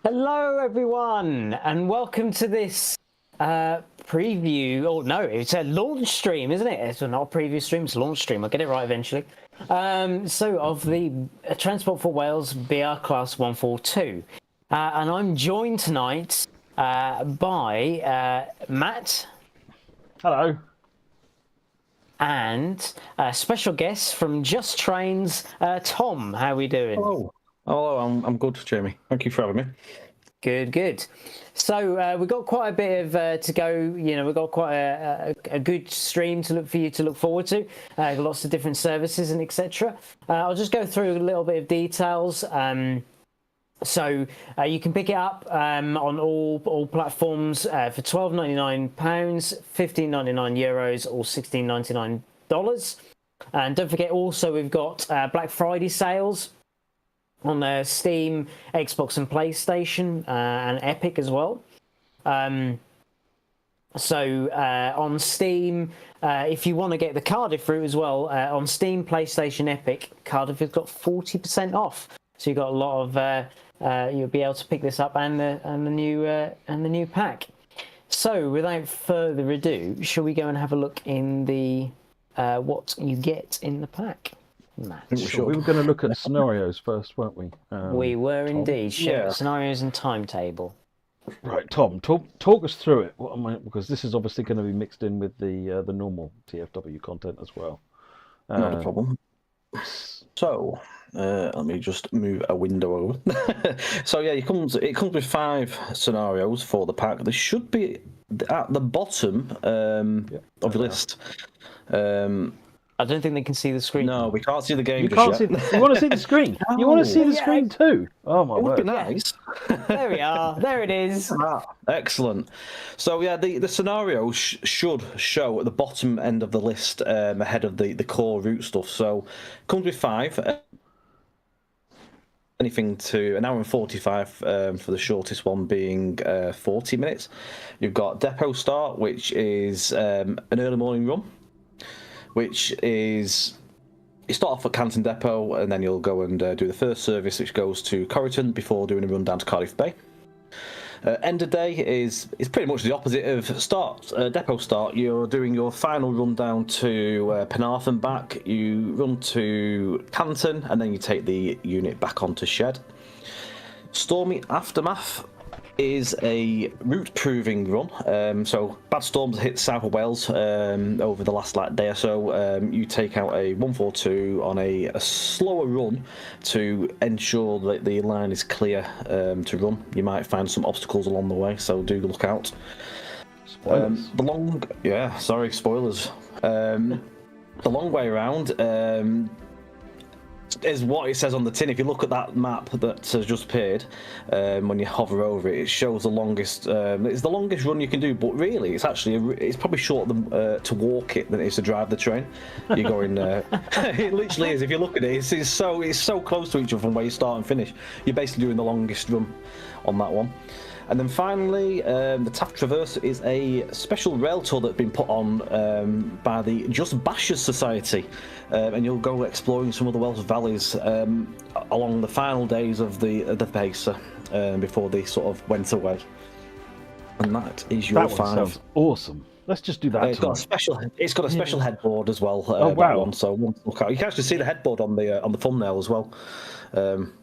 Hello everyone and welcome to this preview. Oh no, it's a launch stream, isn't it? It's not a preview stream; it's a launch stream. I'll get it right eventually. So of the Transport for Wales BR Class 142, and I'm joined tonight by Matt. Hello. And special guest from Just Trains, Tom. How are we doing? Hello. Hello, I'm good, Jamie. Thank you for having me. Good. So we've got quite a bit of to go. You know, we've got quite a good stream to look forward to. Lots of different services and etc. I'll just go through a little bit of details. So you can pick it up on all platforms for £12.99, €15.99, or $16.99. And don't forget, also we've got Black Friday sales on Steam, Xbox, and PlayStation, and Epic as well. So on Steam, if you want to get the Cardiff route as well, on Steam, PlayStation, Epic, Cardiff has got 40% off. So you've got a lot of you'll be able to pick this up and the new pack. So without further ado, shall we go and have a look in the what you get in the pack, Matt? Sure. We were going to look at scenarios first, weren't we? We were indeed. Yeah. Scenarios and timetable. Right, Tom, talk us through it. Because this is obviously going to be mixed in with the normal TfW content as well. Not a problem. So, let me just move a window over. So yeah, it comes with 5 scenarios for the pack. They should be at the bottom of your list. I don't think they can see the screen. No, we can't see the game. You can't see. You want to see the screen? You want to see the screen too? Oh my word! It would be nice. There we are. There it is. Excellent. So yeah, the scenarios should show at the bottom end of the list ahead of the core route stuff. So it comes with 5. Anything to an hour and 45 for the shortest one being 40 minutes. You've got Depot Start, which is an early morning run, which is you start off at Canton Depot and then you'll go and do the first service, which goes to Corriton before doing a run down to Cardiff Bay. End of day is pretty much the opposite of Depot Start. You're doing your final run down to Penarth and back. You run to Canton and then you take the unit back onto Shed. Stormy Aftermath is a route proving run. So bad storms hit south of Wales over the last day or so. You take out a 142 on a slower run to ensure that the line is clear to run. You might find some obstacles along the way, so do look out. Spoilers. Spoilers. The long way around is what it says on the tin. If you look at that map that has just appeared, when you hover over it, it shows the longest. It's the longest run you can do, but really, it's actually it's probably shorter to walk it than it is to drive the train. You're going. It literally is. If you look at it, it's so close to each other from where you start and finish. You're basically doing the longest run on that one. And then finally, the Taft Traverse is a special rail tour that's been put on by the Just Bashers Society, and you'll go exploring some of the Welsh valleys along the final days of the Pacer before they sort of went away. And that is your 5. Sounds awesome. Let's just do that. It's got a special headboard as well. Oh wow! One, so look out. You can actually see the headboard on the thumbnail as well.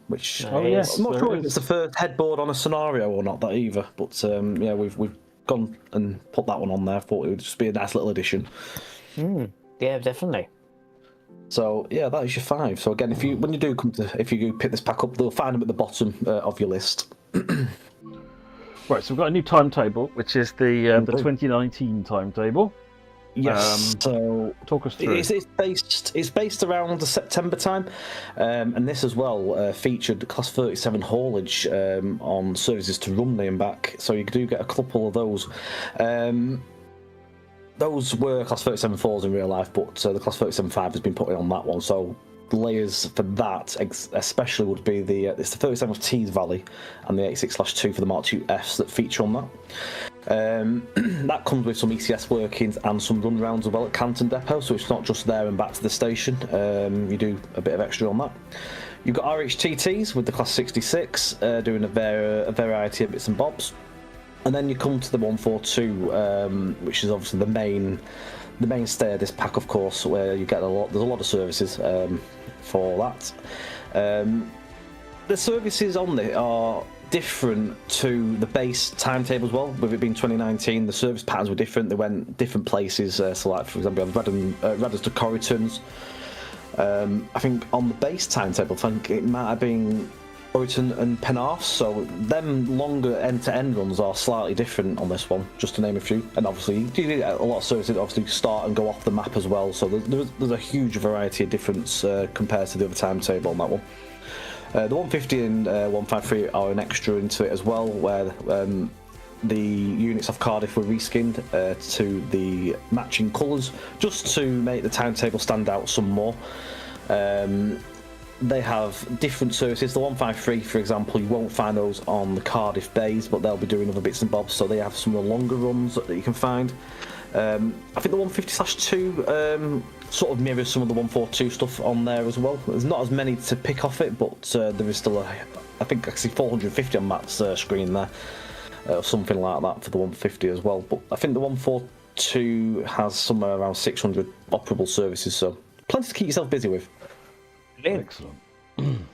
Which yes, I'm not sure if it's the first headboard on a scenario or not that either, but yeah, we've gone and put that one on there. Thought it would just be a nice little addition. Yeah, definitely. So yeah, that is your 5. So again, if you pick this pack up, they'll find them at the bottom of your list. Right, so we've got a new timetable, which is the 2019 timetable. Yes. So talk us through. It's based around the September time, and this as well featured Class 37 haulage on services to Rumney and back. So you do get a couple of those. Those were Class 37 4s in real life, but the Class 37 5 has been put in on that one. So the layers for that especially would be it's the 37 of Tees Valley and the 86/2 for the Mark II Fs that feature on that. That comes with some ECS workings and some run rounds as well at Canton Depot, so it's not just there and back to the station. You do a bit of extra on that. You've got RHTTs with the Class 66 doing a variety of bits and bobs. And then you come to the 142, which is obviously the mainstay of this pack, of course, where you get there's a lot of services for that. The services on it are different to the base timetable as well. With it being 2019, the service patterns were different. They went different places. So, like for example, Redders to Corriton. I think on the base timetable, I think it might have been Corriton and Penarth. So, them longer end-to-end runs are slightly different on this one, just to name a few. And obviously, you do get a lot of services that obviously start and go off the map as well. So, there's a huge variety of difference compared to the other timetable on that one. The 150 and 153 are an extra into it as well, where the units of Cardiff were reskinned to the matching colours, just to make the timetable stand out some more. They have different services. The 153, for example, you won't find those on the Cardiff bays, but they'll be doing other bits and bobs, so they have some of the longer runs that you can find. I think the 150/2 sort of mirrors some of the 142 stuff on there as well. There's not as many to pick off it, but there is still I think I see 450 on Matt's screen there, or something like that for the 150 as well. But I think the 142 has somewhere around 600 operable services, so plenty to keep yourself busy with. Excellent.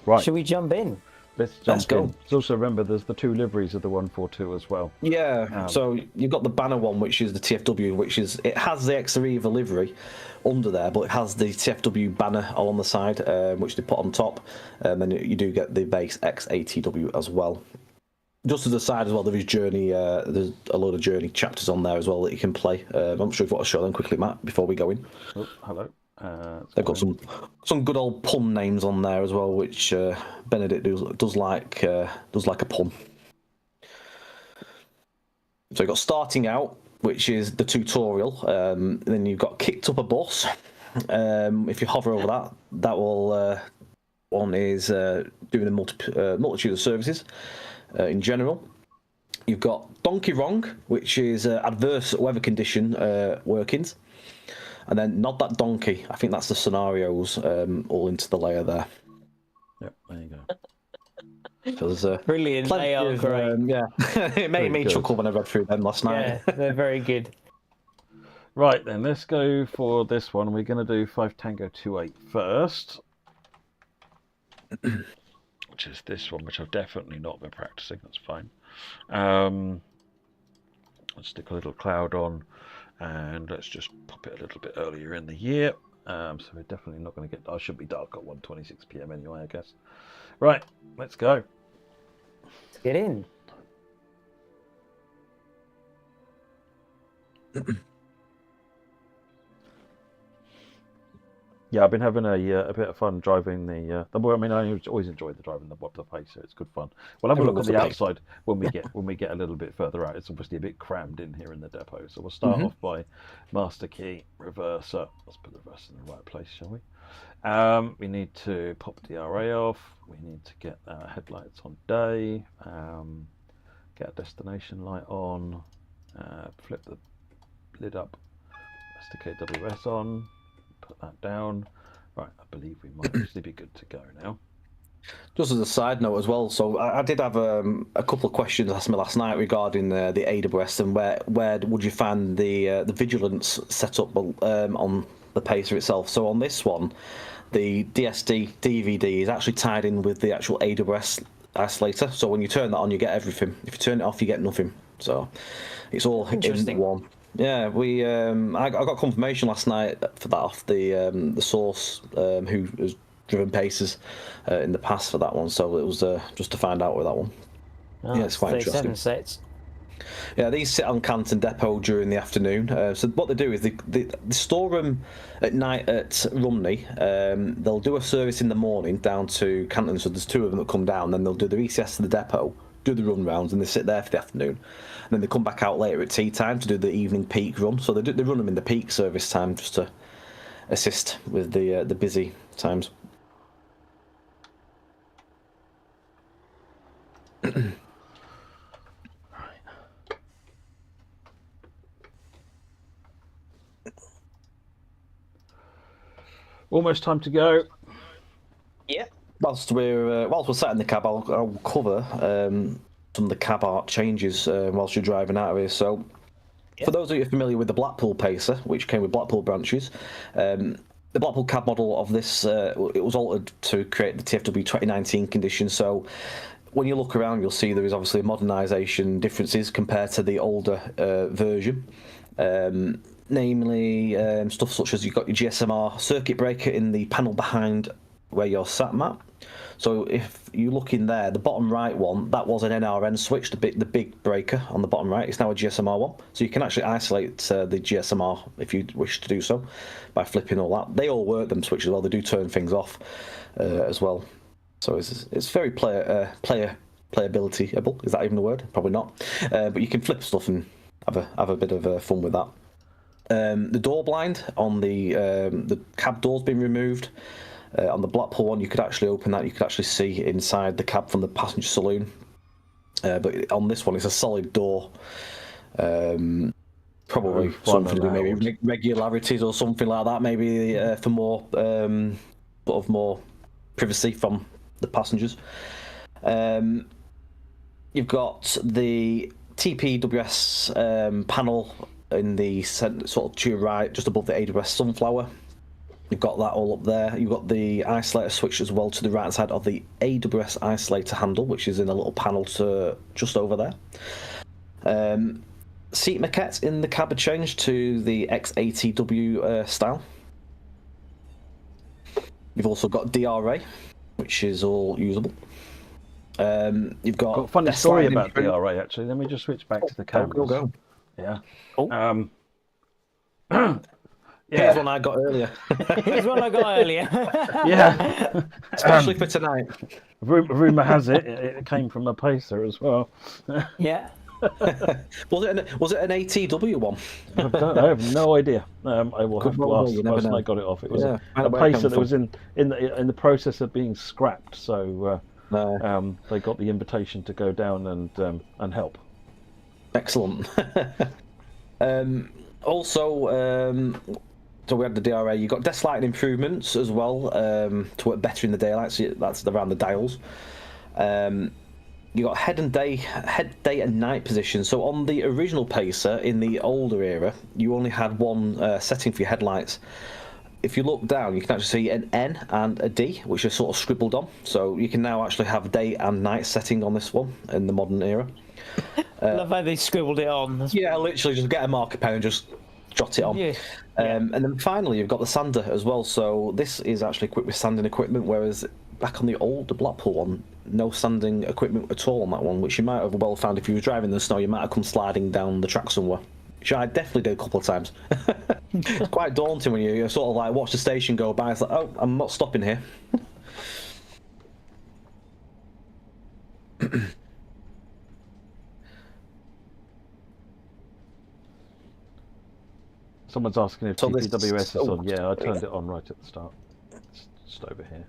Right. Should we jump in? Let's go. in. Also remember, there's the 2 liveries of the 142 as well. Yeah, so you've got the banner one, which is the TfW, it has the ex-Arriva livery under there, but it has the TfW banner on the side, which they put on top, and then you do get the base ex-ATW as well. Just as a side as well, there's a load of Journey chapters on there as well that you can play. I'm not sure if you want to show them quickly, Matt, before we go in. Oh, hello. They've got some good old pun names on there as well, which Benedict does like a pun. So you've got Starting Out, which is the tutorial. Then you've got Kicked Up a Bus. If you hover over that will one is doing a multitude of services in general. You've got Donkey Wrong, which is adverse weather condition workings. And then Nod That Donkey. I think that's the scenarios all into the layer there. Yep, there you go. So there's Brilliant. They are great. Yeah, it made me chuckle when I read through them last night. Yeah, they're very good. Right then, let's go for this one. We're going to do 5 Tango 28 first, which is this one, which I've definitely not been practicing. That's fine. Let's stick a little cloud on. And let's just pop it a little bit earlier in the year. So we're definitely not going to get... I should be dark at 1:26 PM anyway, I guess. Right, let's go. Let's get in. Yeah, I've been having a bit of fun driving the. I mean, I always enjoy the driving the pace, so it's good fun. We'll have a look on the outside when we get a little bit further out. It's obviously a bit crammed in here in the depot, so we'll start off by master key reverser. Let's put the reverser in the right place, shall we? We need to pop the RA off. We need to get our headlights on day. Get a destination light on. Flip the lid up. That's the KWS on. Put that down. Right, I believe we might actually be good to go now. Just as a side note as well, so I did have a couple of questions asked me last night regarding the AWS and where would you find the vigilance set up on the pacer itself. So on this one, the DSD DVD is actually tied in with the actual AWS isolator. So when you turn that on, you get everything. If you turn it off, you get nothing. So it's all in one. Yeah, I got confirmation last night for that off the source who has driven paces in the past for that one. So it was just to find out with that one. Oh, yeah, it's quite interesting. Sets. Yeah, these sit on Canton Depot during the afternoon. So what they do is they store them at night at Rumney. They'll do a service in the morning down to Canton. So there's 2 of them that come down. Then they'll do the ECS to the depot, do the run rounds, and they sit there for the afternoon. And then they come back out later at tea time to do the evening peak run. So they run them in the peak service time just to assist with the busy times. Almost time to go. Yeah. Whilst we're sat in the cab, I'll cover some of the cab art changes whilst you're driving out of here. So, for those of you familiar with the Blackpool Pacer, which came with Blackpool branches, the Blackpool cab model of this, it was altered to create the TfW 2019 condition. So, when you look around, you'll see there is obviously modernisation differences compared to the older version. Namely, stuff such as you've got your GSMR circuit breaker in the panel behind where you're sat, Matt. So if you look in there, the bottom right one, that was an NRN switch, the big breaker on the bottom right. It's now a GSMR one. So you can actually isolate the GSMR if you wish to do so by flipping all that. They all work, them switches, well. They do turn things off as well. So it's very playability-able. Is that even a word? Probably not. But you can flip stuff and have a bit of fun with that. The door blind on the cab door's been removed. On the Blackpool one, you could actually open that. You could actually see inside the cab from the passenger saloon. But on this one, it's a solid door. Probably something to do, maybe regularities or something like that. Maybe for more sort of more privacy from the passengers. You've got the TPWS panel in the sort of to your right, just above the AWS Sunflower. You've got that all up there. You've got the isolator switch as well to the right side of the AWS isolator handle, which is in a little panel to just over there. Seat maquette in the cab are changed to the XATW style. You've also got DRA, which is all usable. You've got a funny story about DRA, actually. Let me just switch back to the cameras. Go. Yeah. Oh. Here's one I got earlier. Here's one I got earlier. Yeah. Especially for tonight. Rumour has it, it came from a Pacer as well. Yeah. Was it an ATW one? I have no idea. I will have to ask the person I got it off. It was a Pacer that was in the process of being scrapped, so they got the invitation to go down and help. Excellent. So we had the DRA. You got desk lighting improvements as well to work better in the daylight. So that's around the dials. You got head, day and night position. So on the original Pacer in the older era, you only had one setting for your headlights. If you look down, you can actually see an N and a D, which are sort of scribbled on. So you can now actually have day and night setting on this one in the modern era. I love how they scribbled it on. Yeah, literally just get a marker pen and just jot it on. Yeah. And then finally, you've got the sander as well. So this is actually equipped with sanding equipment, whereas back on the older Blackpool one, no sanding equipment at all on that one, which you might have well found if you were driving in the snow. You might have come sliding down the track somewhere, which I definitely did a couple of times. It's quite daunting when you sort of like watch the station go by. It's like, oh, I'm not stopping here. Someone's asking if TPWS is on. Yeah, I turned it on right at the start. It's just over here.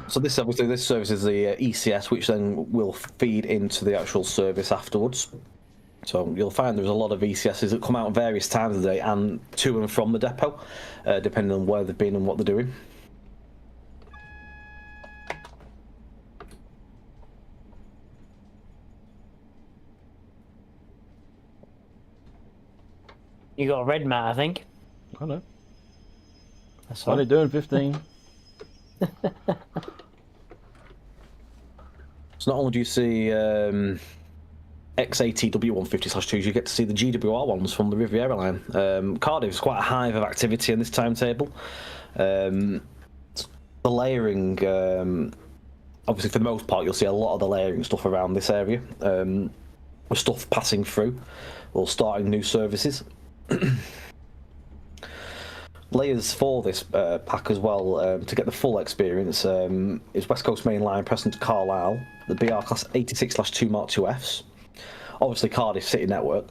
So this service is the ECS, which then will feed into the actual service afterwards. So you'll find there's a lot of ECSs that come out at various times of the day and to and from the depot, depending on where they've been and what they're doing. You got a red mat, I think. I know. That's only doing 15. So not only do you see XATW 150/2s, you get to see the GWR ones from the Riviera line. Cardiff's quite a hive of activity in this timetable. The layering, obviously for the most part, you'll see a lot of the layering stuff around this area, with stuff passing through or starting new services. Layers for this pack as well, to get the full experience, is West Coast Main Line Preston to Carlisle, the BR Class 86/2 Mark II Fs, obviously Cardiff City Network,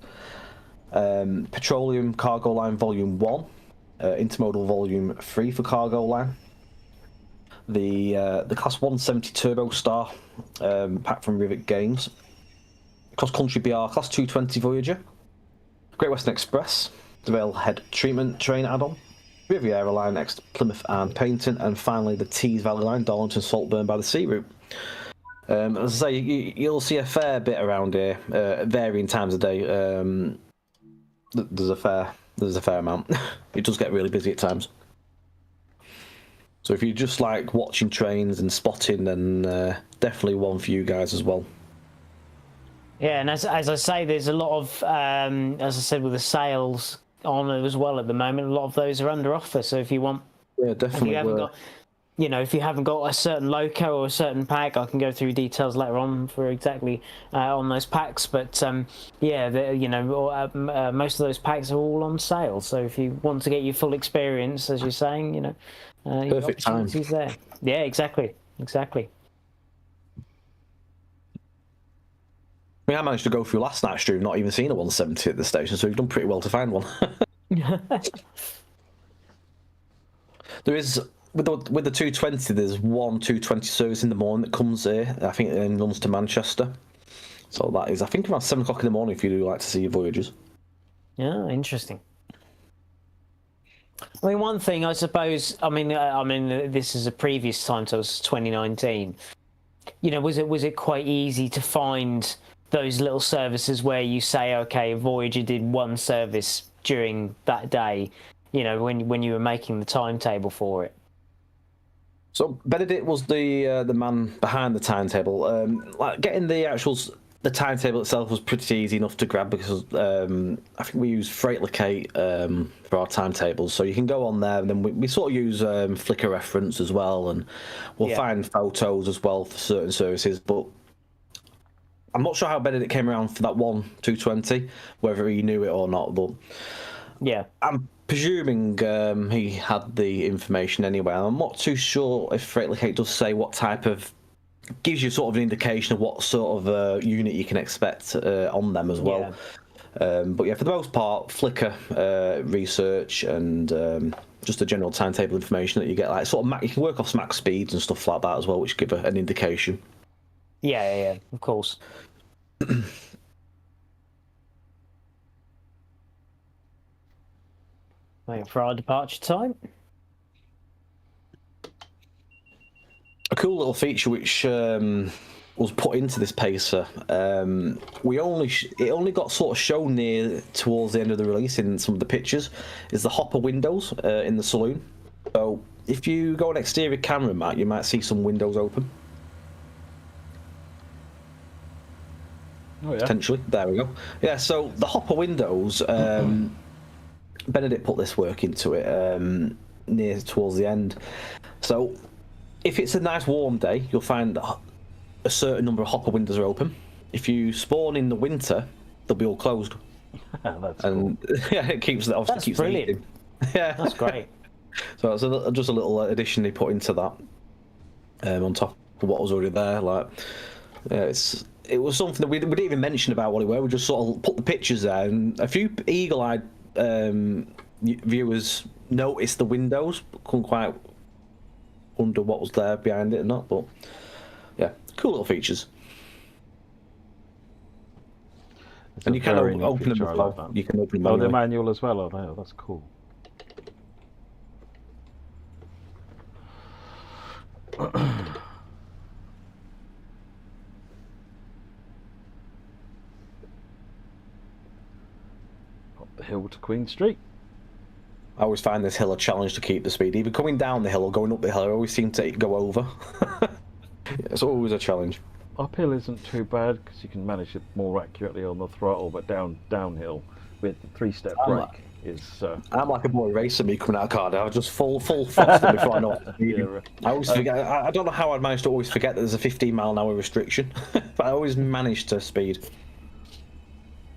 Petroleum Cargo Line Volume 1, Intermodal Volume 3 for Cargo Line, the Class 170 Turbo Star pack from Rivet Games, Cross Country BR Class 220 Voyager, Great Western Express, the Railhead Treatment Train add-on, Riviera line next to Plymouth and Paignton, and finally the Tees Valley line, Darlington, Saltburn by the Sea Route. As I say, you'll see a fair bit around here, at varying times of day. There's a fair amount. It does get really busy at times. So if you just like watching trains and spotting, then definitely one for you guys as well. Yeah, and as I say, there's a lot of, as I said, with the sales on as well at the moment, a lot of those are under offer. So if you want, Yeah, definitely. if you haven't got, you know, if you haven't got a certain loco or a certain pack, I can go through details later on for exactly on those packs. But yeah, you know, most of those packs are all on sale. So if you want to get your full experience, as you're saying, you know, perfect time. There. Yeah, exactly. I mean, I managed to go through last night's stream, not even seeing a 170 at the station, so you've done pretty well to find one. There is, with the 220, there's one 220 service in the morning that comes here. I think it then runs to Manchester. So that is, I think, around 7 o'clock in the morning if you do like to see your voyages. Yeah, interesting. I mean, one thing I suppose. I mean, this is a previous time, so it was 2019. You know, was it quite easy to find those little services where you say, okay, Voyager did one service during that day, you know, when you were making the timetable for it? So Benedict was the man behind the timetable. Like getting the timetable itself was pretty easy enough to grab because I think we use Freight Locate for our timetables. So you can go on there, and then we sort of use Flickr reference as well, and we'll find photos as well for certain services. But I'm not sure how Benedict came around for that one 220, whether he knew it or not. But yeah, I'm presuming he had the information anyway. I'm not too sure if Freight Locate does say what type of, gives you sort of an indication of what sort of unit you can expect on them as well. Yeah. But yeah, for the most part, Flickr research and just the general timetable information that you get, like sort of you can work off max speeds and stuff like that as well, which give an indication. Yeah, of course. Waiting for our departure time. A cool little feature which was put into this pacer. It only got sort of shown near towards the end of the release in some of the pictures. Is the hopper windows in the saloon. So if you go on exterior camera, Matt, you might see some windows open. Oh, yeah. Potentially. There we go. Yeah, so the hopper windows, Benedict put this work into it near towards the end. So if it's a nice warm day, you'll find a certain number of hopper windows are open. If you spawn in the winter, they'll be all closed. That's and cool. Yeah, it keeps That's keeps brilliant. Yeah, that's great. So it's just a little addition they put into that on top of what was already there. Like, yeah, it was something that we didn't even mention about what it were. We just sort of put the pictures there, and a few eagle-eyed viewers noticed the windows, but couldn't quite wonder what was there behind it or not. But yeah, cool little features. And you can open them as well. You can open them. Oh, the manual as well. Oh, that's cool. Up the hill to Queen Street. I always find this hill a challenge to keep the speed. Either coming down the hill or going up the hill, I always seem to go over. It's always a challenge. Uphill isn't too bad because you can manage it more accurately on the throttle, but downhill with the three-step brake is. I'm like a boy racer, me coming out of Cardiff. I was just full faster before I know what to do. I always forget. I don't know how I managed to always forget that there's a 15-mile-an-hour restriction, but I always manage to speed.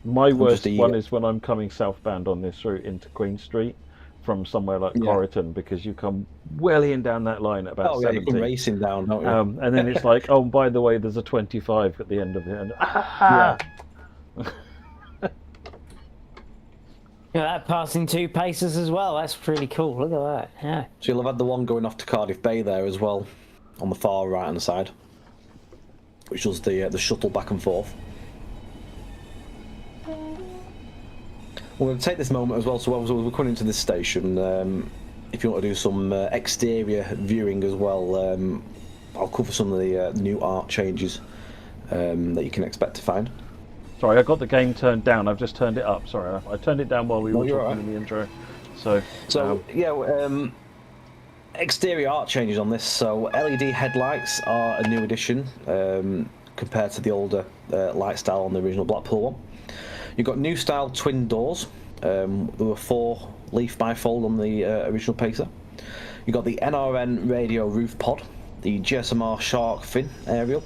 My worst one is when I'm coming southbound on this route into Queen Street from somewhere like Corriton, because you come welling down that line at about 70. You come racing down, don't you? And then it's like, oh, by the way, there's a 25 at the end of it. And, Yeah, that passing 2 paces as well. That's pretty cool. Look at that. Yeah. So you'll have had the one going off to Cardiff Bay there as well, on the far right hand side, which was the shuttle back and forth. We're going to take this moment as well. So obviously we're coming into this station. if you want to do some exterior viewing as well, I'll cover some of the new art changes that you can expect to find. Sorry, I got the game turned down. I've just turned it up. Sorry, I turned it down while we were talking in the intro. So exterior art changes on this. So LED headlights are a new addition compared to the older light style on the original Blackpool one. You've got new style twin doors. There were 4 leaf bifold on the original Pacer. You've got the NRN radio roof pod, the GSMR shark fin aerial.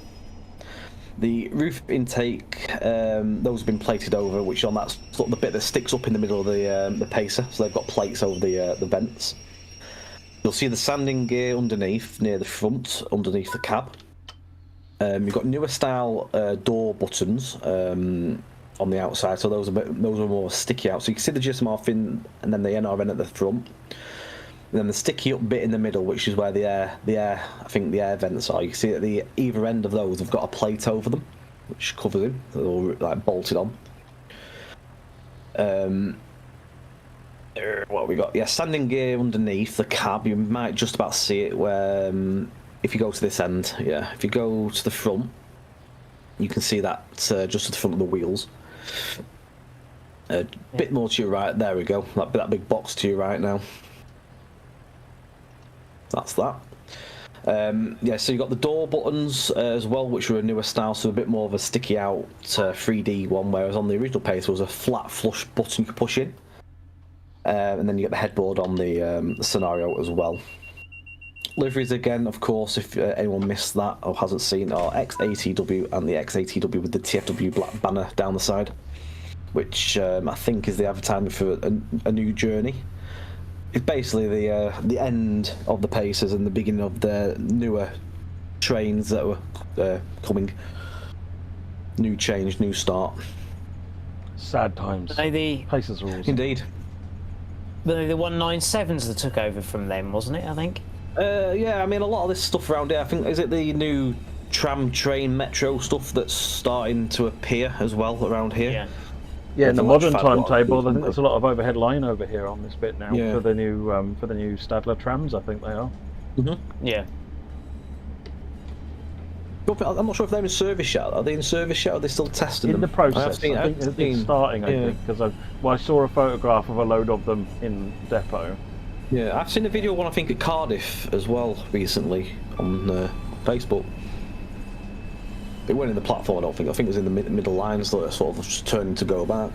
The roof intake, those have been plated over, which on that sort of the bit that sticks up in the middle of the Pacer, so they've got plates over the vents. You'll see the sanding gear underneath, near the front, underneath the cab. You've got newer style door buttons on the outside, so those are more sticky out. So you can see the GSMR fin and then the NRN at the front. And then the sticky up bit in the middle, which is where the air, I think the air vents are. You can see at the either end of those, have got a plate over them, which covers them. They're all like bolted on. What have we got? Yeah, standing gear underneath the cab. You might just about see it where, if you go to this end, yeah. If you go to the front, you can see that just at the front of the wheels. A bit more to your right. There we go. That big box to your right now. That's that. Yeah, so you've got the door buttons as well, which are a newer style, so a bit more of a sticky out 3D one, whereas on the original Pacer was a flat flush button you could push in. And then you get the headboard on the scenario as well. Liveries again, of course, if anyone missed that or hasn't seen, are XATW and the XATW with the TfW black banner down the side, which I think is the advertisement for a new journey. It's basically the end of the Pacers and the beginning of the newer trains that were coming. New change, new start. Sad times. Pacers are awesome. Indeed. The 197s that took over from them, wasn't it, I think? Yeah, I mean, a lot of this stuff around here, I think, is it the new tram, train, metro stuff that's starting to appear as well around here? Yeah. Yeah, in the modern timetable, I think there's a lot of overhead line over here on this bit now Yeah. for the new Stadler trams. I think they are. Mm-hmm. Yeah. I'm not sure if they're in service yet. Are they in service yet? Or are they still testing them? In the process. I think it's starting. I think because I saw a photograph of a load of them in depot. Yeah, I've seen a video one I think at Cardiff as well recently on Facebook. It weren't in the platform, I don't think. I think it was in the middle lines that are sort of just turning to go back.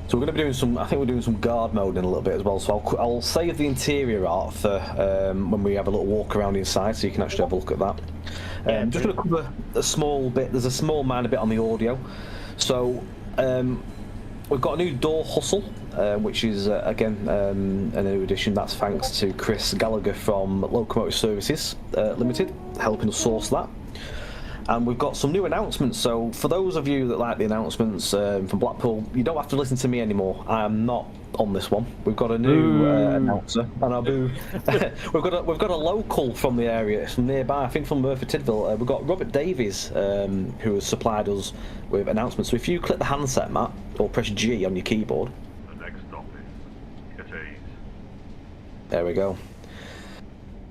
So we're going to be doing some. I think we're doing some guard mode in a little bit as well. So I'll save the interior art for when we have a little walk around inside, so you can actually have a look at that. I'm just going to cover a small bit. There's a small minor bit on the audio. So we've got a new door hustle, which is again a new addition. That's thanks to Chris Gallagher from Locomotive Services Limited, helping us source that. And we've got some new announcements. So for those of you that like the announcements from Blackpool, you don't have to listen to me anymore. I am not on this one. We've got a new announcer, and we've got a local from the area, from nearby. I think from Merthyr Tydfil. We've got Robert Davies, who has supplied us with announcements. So if you click the handset, Matt, or press G on your keyboard. The next stop is at ease. There we go.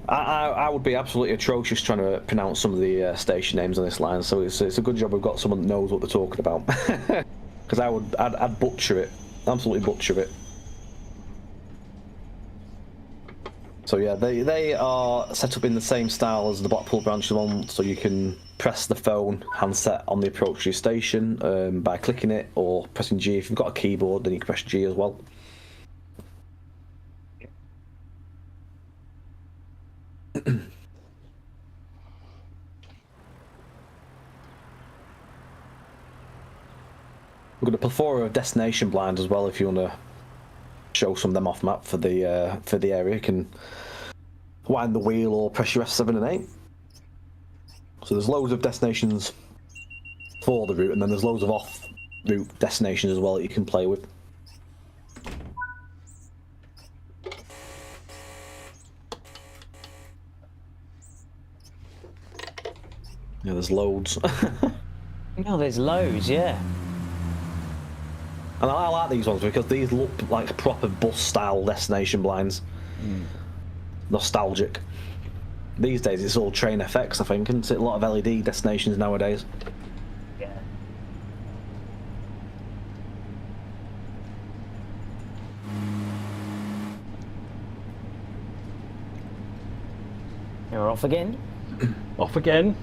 I would be absolutely atrocious trying to pronounce some of the station names on this line, so it's a good job we've got someone that knows what they're talking about. Because I'd butcher it, absolutely butcher it. So yeah, they are set up in the same style as the Blackpool branch one, so you can press the phone handset on the approach to your station by clicking it or pressing G. If you've got a keyboard, then you can press G as well. We've got a plethora of destination blinds as well. If you want to show some of them off map for the area, you can wind the wheel or press your F7 and 8. So there's loads of destinations for the route, and then there's loads of off-route destinations as well that you can play with. Yeah, there's loads. No, there's loads, yeah. And I like these ones because these look like proper bus-style destination blinds. Nostalgic. These days it's all train FX, I think, and it's a lot of LED destinations nowadays. Yeah. You're off again. Off again.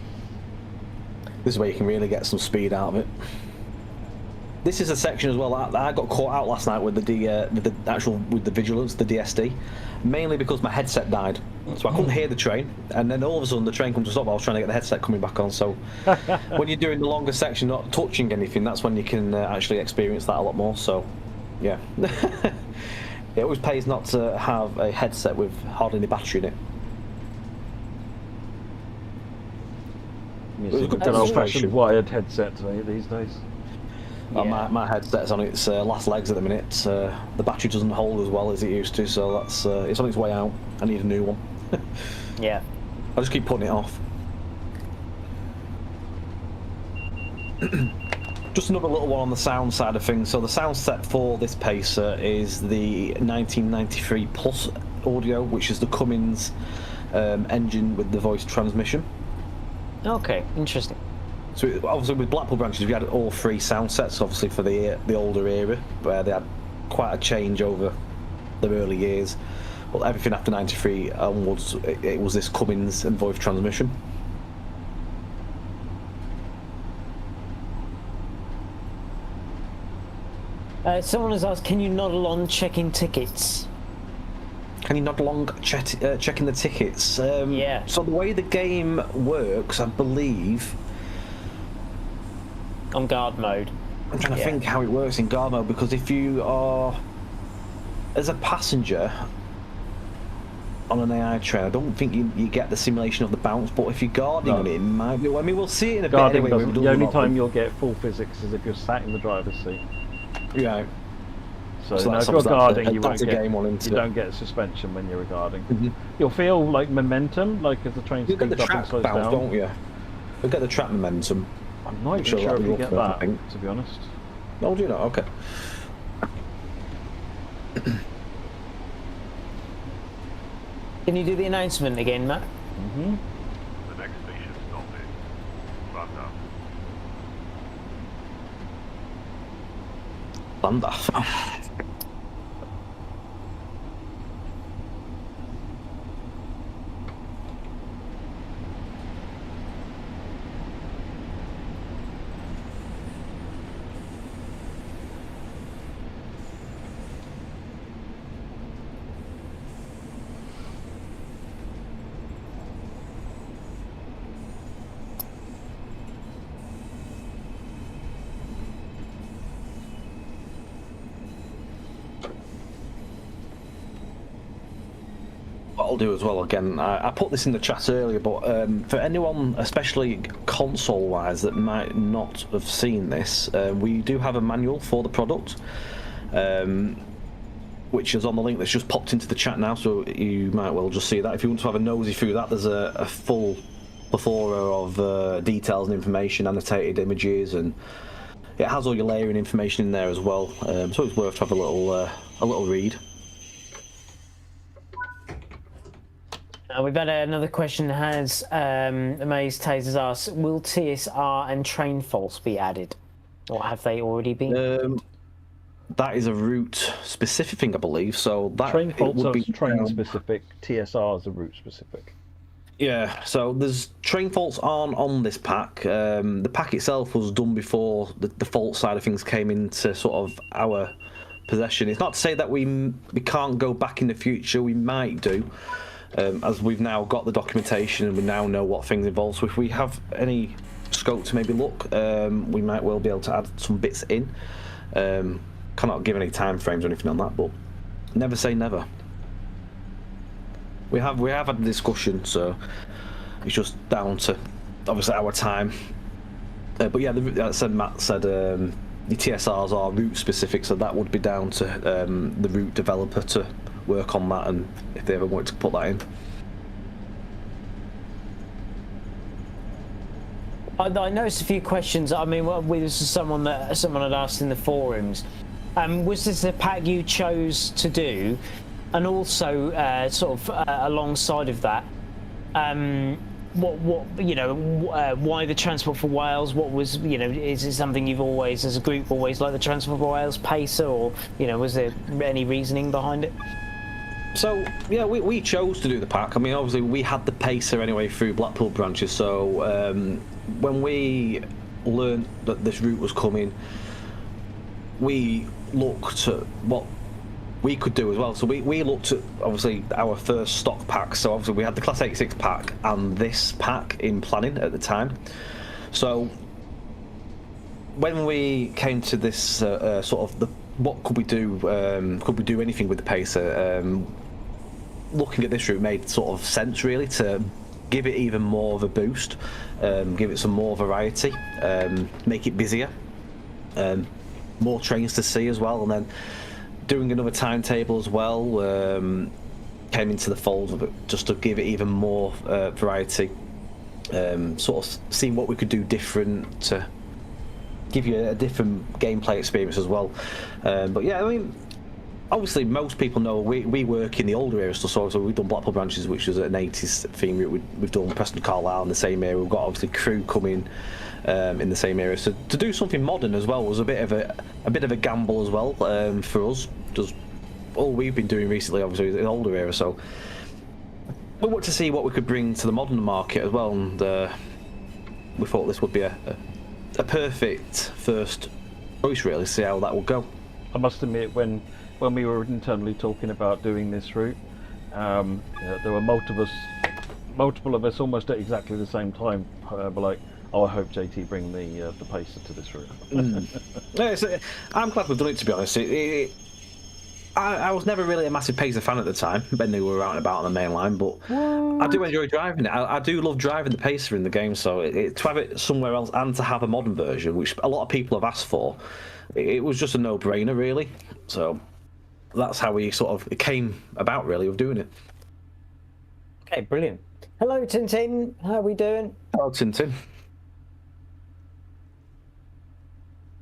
This is where you can really get some speed out of it. This is a section as well that I got caught out last night with the vigilance, the DSD, mainly because my headset died, so I couldn't hear the train. And then all of a sudden the train comes to stop. I was trying to get the headset coming back on. So when you're doing the longer section, not touching anything, that's when you can actually experience that a lot more. So yeah, it always pays not to have a headset with hardly any battery in it. It's a good old-fashioned wired headset these days. Yeah. My headset's on its last legs at the minute. The battery doesn't hold as well as it used to, so that's it's on its way out. I need a new one. Yeah. I just keep putting it off. Just another little one on the sound side of things. So the sound set for this pacer is the 1993 Plus audio, which is the Cummins engine with the voice transmission. Okay, interesting. So obviously with Blackpool branches we had all three sound sets, obviously for the older era, where they had quite a change over the early years. But everything after 93 onwards, it was this Cummins and voice transmission. Someone has asked, can you nod along checking tickets? Can you nod along checking the tickets? Yeah. So the way the game works, I believe... On guard mode. I'm trying to think how it works in guard mode, because if you are... As a passenger on an AI train, I don't think you get the simulation of the bounce, but if you're guarding on it, it might be... I mean, we'll see it in a bit anyway. The only time you'll get full physics is if you're sat in the driver's seat. Yeah. So no, if you're guarding, you don't get suspension when you're guarding. Mm-hmm. You'll feel like momentum, like as the train speeds get the up track and slows bounce, down. don't you? You'll get the track momentum. I'm not even sure if you get that, to be honest. No, do you not? Okay. Can you do the announcement again, Matt? Mm-hmm. The next station stop is Llandaff. Llandaff. What I'll do as well, again, I put this in the chat earlier, but for anyone, especially console-wise, that might not have seen this, we do have a manual for the product, which is on the link that's just popped into the chat now, so you might well just see that. If you want to have a nosy through that, there's a full plethora of details and information, annotated images, and it has all your layering information in there as well, so it's worth to have a little read. We've had another question. Has Amaze Tasers asked, will TSR and train faults be added? Or have they already been? That is a route specific thing, I believe. So that train faults would are be train specific, TSR is a route specific. Yeah, so there's train faults aren't on this pack. The pack itself was done before the fault side of things came into sort of our possession. It's not to say that we can't go back in the future, we might do. As we've now got the documentation and we now know what things involve. So if we have any scope to maybe look, we might well be able to add some bits in. Cannot give any time frames or anything on that, but never say never. We have had a discussion, so it's just down to obviously our time. But yeah, as Matt said, the TSRs are route specific, so that would be down to the route developer to work on that, and if they ever want to put that in. I noticed a few questions. I mean, this is someone had asked in the forums. Was this a pack you chose to do? And also, alongside of that, why the Transport for Wales? What was, is it something you've always, as a group, always liked the Transport for Wales pacer, or was there any reasoning behind it? So yeah, we chose to do the pack. I mean, obviously we had the pacer anyway through Blackpool branches. So when we learned that this route was coming, we looked at what we could do as well. So we looked at obviously our first stock pack. So obviously we had the Class 86 pack and this pack in planning at the time. So when we came to this what could we do? Could we do anything with the pacer? Looking at this route made sort of sense really to give it even more of a boost, give it some more variety, make it busier, more trains to see as well, and then doing another timetable as well came into the fold of it just to give it even more variety, sort of seeing what we could do different to give you a different gameplay experience as well. But yeah, I mean, obviously most people know we work in the older era stuff, so we've done Blackpool branches, which was an 80s theme route. We've done Preston Carlisle in the same area. We've got obviously Crewe coming in the same area. So to do something modern as well was a bit of a gamble as well for us. Just all we've been doing recently, obviously, is the older era. So we want to see what we could bring to the modern market as well, and we thought this would be a perfect first choice, really. See how that will go. I must admit, when we were internally talking about doing this route, there were multiple of us almost at exactly the same time. Were like, "Oh, I hope JT bring the pacer to this route." Yeah, I'm glad we've done it. To be honest, I was never really a massive pacer fan at the time when they were out and about on the main line, but I do enjoy driving it. I do love driving the pacer in the game, so to have it somewhere else and to have a modern version, which a lot of people have asked for, it was just a no-brainer, really. So that's how we it came about, really, of doing it. Okay, brilliant. Hello, Tintin. How are we doing? Hello, Tintin.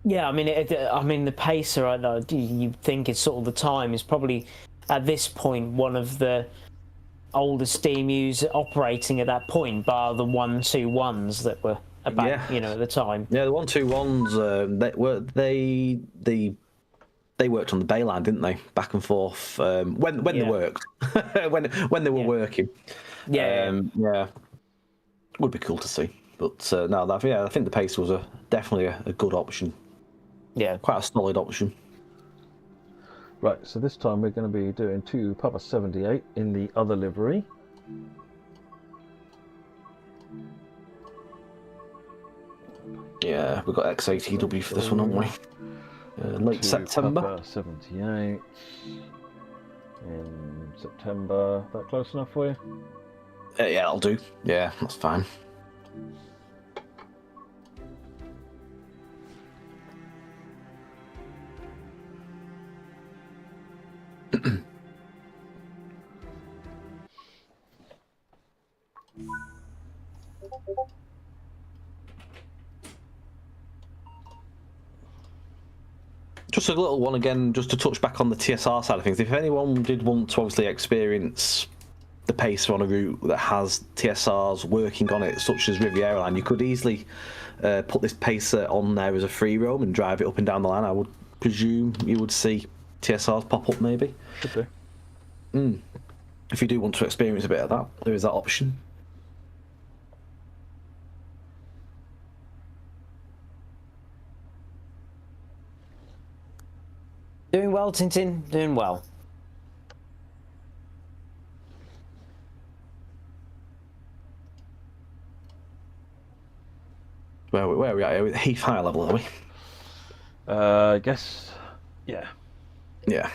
Yeah, I mean, the pacer, you think it's sort of the time, is probably at this point one of the oldest steam users operating at that point, bar the 121s that were about, at the time. Yeah, the 121s, they worked on the Bay line, didn't they? Back and forth when they worked, when they were working. Yeah. Yeah, would be cool to see. But no, I think the pacer was definitely a good option. Yeah, quite a solid option. Right, so this time we're going to be doing 2 Papa 78 in the other livery. Yeah, we've got X80W for this one, haven't we? Late September. Papa 78 in September. That close enough for you? Yeah, that'll do. Yeah, that's fine. Just a little one again, just to touch back on the TSR side of things. If anyone did want to obviously experience the pacer on a route that has TSRs working on it, such as Riviera Line, you could easily put this pacer on there as a free roam and drive it up and down the line. I would presume you would see TSRs pop up, maybe. Should do. If you do want to experience a bit of that, there is that option. Doing well, Tintin. Doing well. Where are we at here? Heath High level, are we? I guess. Yeah. Yeah.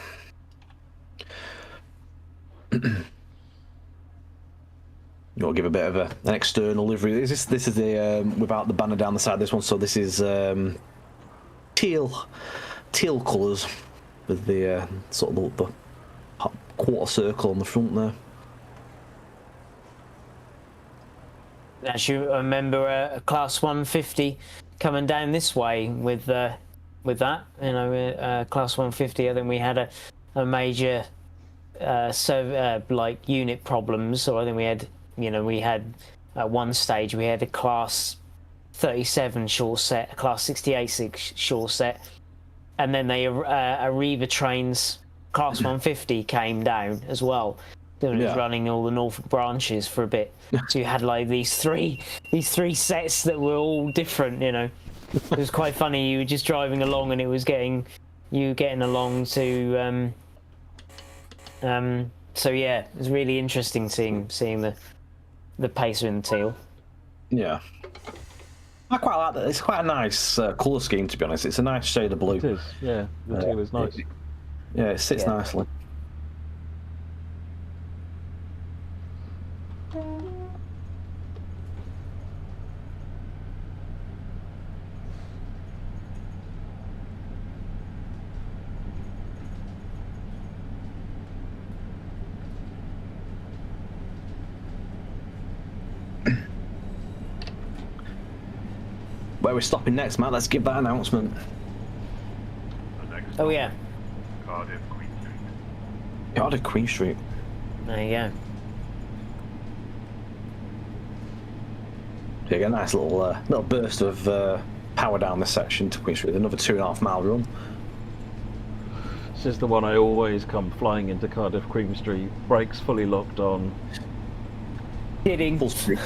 You want to give a bit of an external livery. This is the without the banner down the side of this one. So this is teal colours with the sort of the quarter circle on the front there. As you remember, a Class 150 coming down this way with with that. You know, Class 150. I think we had a major like unit problems. So I think we had, we had at one stage we had a Class 37 short set, a Class 68 short set, and then they Arriva trains Class 150 came down as well. It was running all the Norfolk branches for a bit. So you had like these three sets that were all different, It was quite funny. You were just driving along and it was getting along to so yeah, it was really interesting seeing the pacer in the teal. Yeah. I quite like that. It's quite a nice colour scheme, to be honest. It's a nice shade of blue. It is, yeah. The teal is nice. Yeah, it sits nicely. Where we're stopping next, Matt? Let's give that announcement. The next Oh yeah. Cardiff Queen Street. Cardiff Queen Street. There you go. So you get a nice little burst of power down this section to Queen Street. Another 2.5 mile run. This is the one I always come flying into Cardiff Queen Street. Brakes fully locked on. Kidding. Full speed.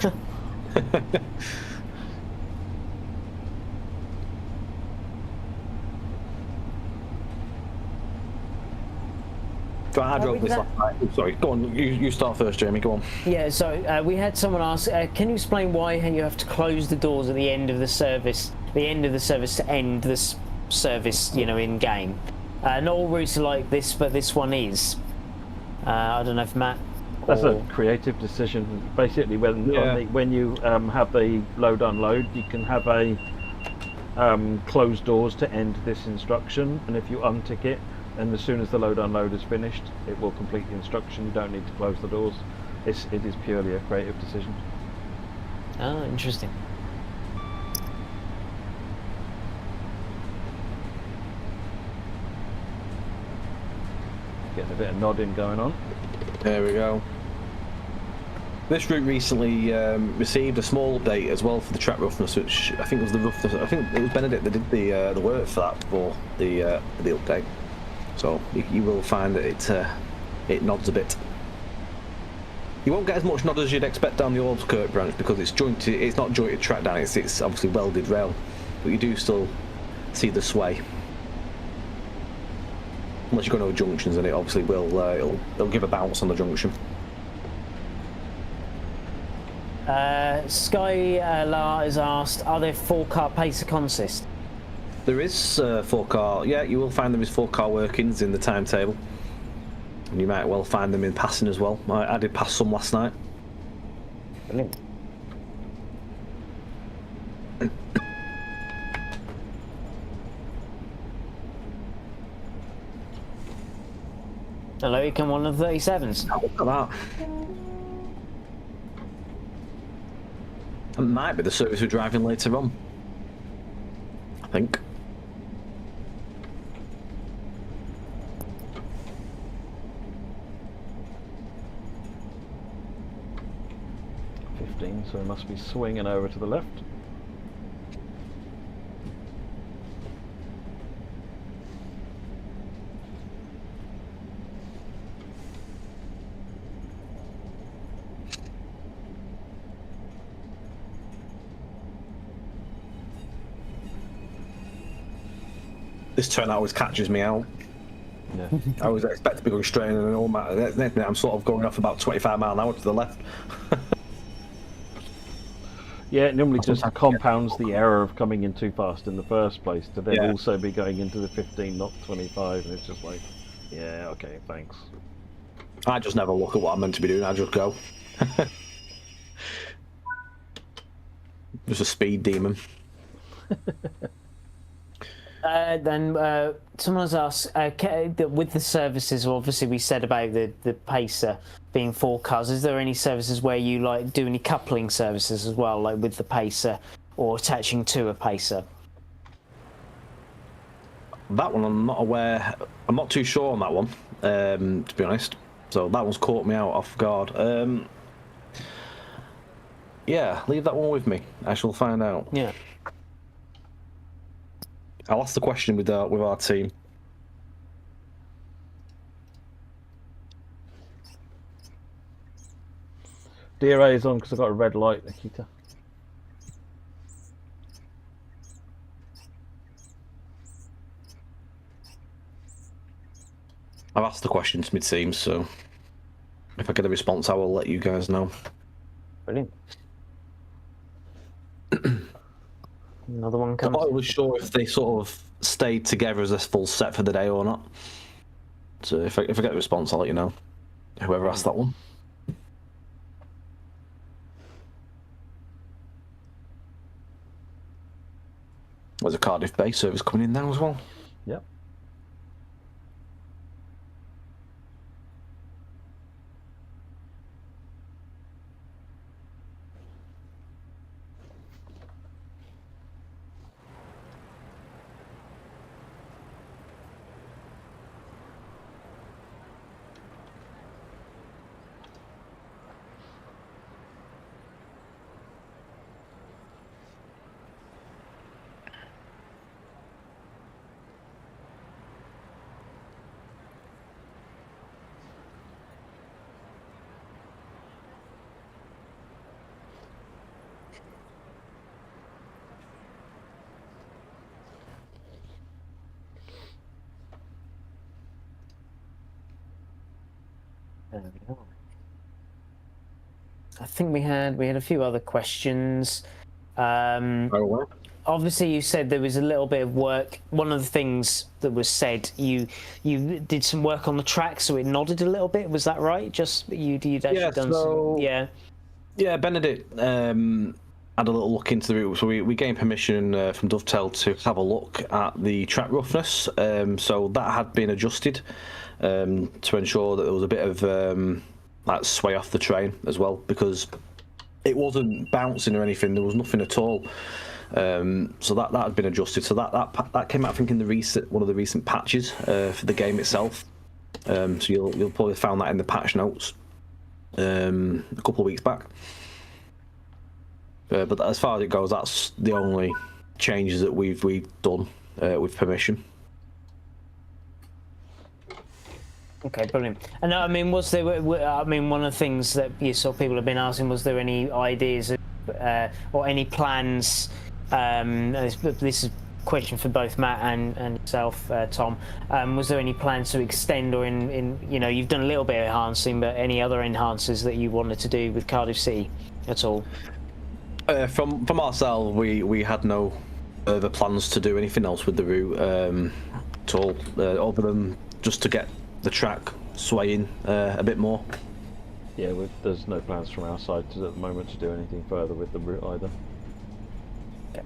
I drove this last night. Oh, sorry, go on. You start first, Jamie. Go on. Yeah, so we had someone ask, can you explain why you have to close the doors at the end of the service, to end the service, in game? Not all routes are like this, but this one is. I don't know if Matt. That's a creative decision. Basically, when you have the load unload, you can have a closed doors to end this instruction, and if you untick it, and as soon as the load unload is finished, it will complete the instruction. You don't need to close the doors. It is purely a creative decision. Oh, interesting. Getting a bit of nodding going on. There we go. This route recently received a small update as well for the track roughness, which I think was the roughness. I think it was Benedict that did the work for that for the update. So you will find that it nods a bit. You won't get as much nod as you'd expect down the old Kirk branch because it's jointed. It's not jointed track down. It's obviously welded rail, but you do still see the sway. Unless you go no junctions, and it obviously will. It'll give a bounce on the junction. Skylar has asked, are there 4-car pacer consist? There is 4-car. Yeah, you will find there is 4-car workings in the timetable, and you might well find them in passing as well. I did pass some last night. Brilliant. Hello, you come one of the 37s. Oh, look at that. It might be the service we're driving later on, I think. So we must be swinging over to the left. This turn always catches me out. Yeah. I always expect to be going straight in, and all I'm sort of going off about 25 mile an hour to the left. Yeah, it normally just compounds the error of coming in too fast in the first place to then also be going into the 15, not 25, and it's just like, yeah, okay, thanks. I just never look at what I'm meant to be doing, I just go. Just a speed demon. Then someone has asked, with the services, obviously we said about the pacer being 4 cars, is there any services where you like do any coupling services as well, like with the pacer or attaching to a pacer? That one, I'm not aware. I'm not too sure on that one, to be honest. So that one's caught me out off guard. Yeah, leave that one with me. I shall find out. Yeah. I'll ask the question with our team. DRA is on because I've got a red light, Nikita. I've asked the question to mid-team, so if I get a response, I will let you guys know. Brilliant. Another one I'm comes. not really sure if they sort of stayed together as a full set for the day or not. So if I get a response, I'll let you know. Whoever asked that one. There's a Cardiff Bay service coming in now as well. Yep. There we are. I think we had a few other questions. Obviously, you said there was a little bit of work. One of the things that was said, you did some work on the track, so it nodded a little bit. Was that right? Just you'd actually done some. Yeah, Benedict had a little look into the route. So we gained permission from Dovetail to have a look at the track roughness. So that had been adjusted to ensure that there was a bit of like sway off the train as well, because it wasn't bouncing or anything. There was nothing at all. So that had been adjusted. So that came out, I think, in one of the recent patches for the game itself. So you'll probably found that in the patch notes a couple of weeks back. But as far as it goes, that's the only changes that we've done with permission. Okay, brilliant. And I mean, was there? I mean, one of the things that you saw people have been asking, was there any ideas or any plans? This is a question for both Matt and yourself, Tom. Was there any plans to extend, or in you've done a little bit of enhancing, but any other enhances that you wanted to do with Cardiff City at all? From ourselves, we had no further plans to do anything else with the route at all, other than just to get the track swaying a bit more. Yeah, there's no plans from our side at the moment to do anything further with the route either. Okay.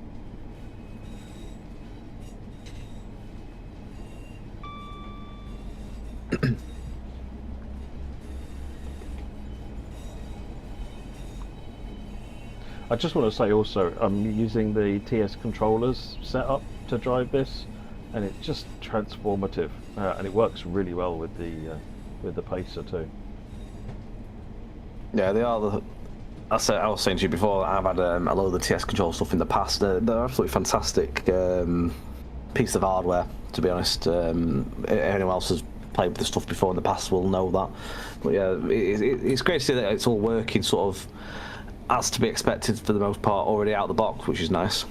I just want to say also, I'm using the TS controllers set up to drive this, and it's just transformative, and it works really well with the Pacer too. Yeah, they are. I was saying to you before, I've had a load of the TS control stuff in the past. They're absolutely fantastic piece of hardware, to be honest. Anyone else has played with the stuff before in the past will know that. But yeah, it's great to see that it's all working sort of as to be expected for the most part, already out of the box, which is nice.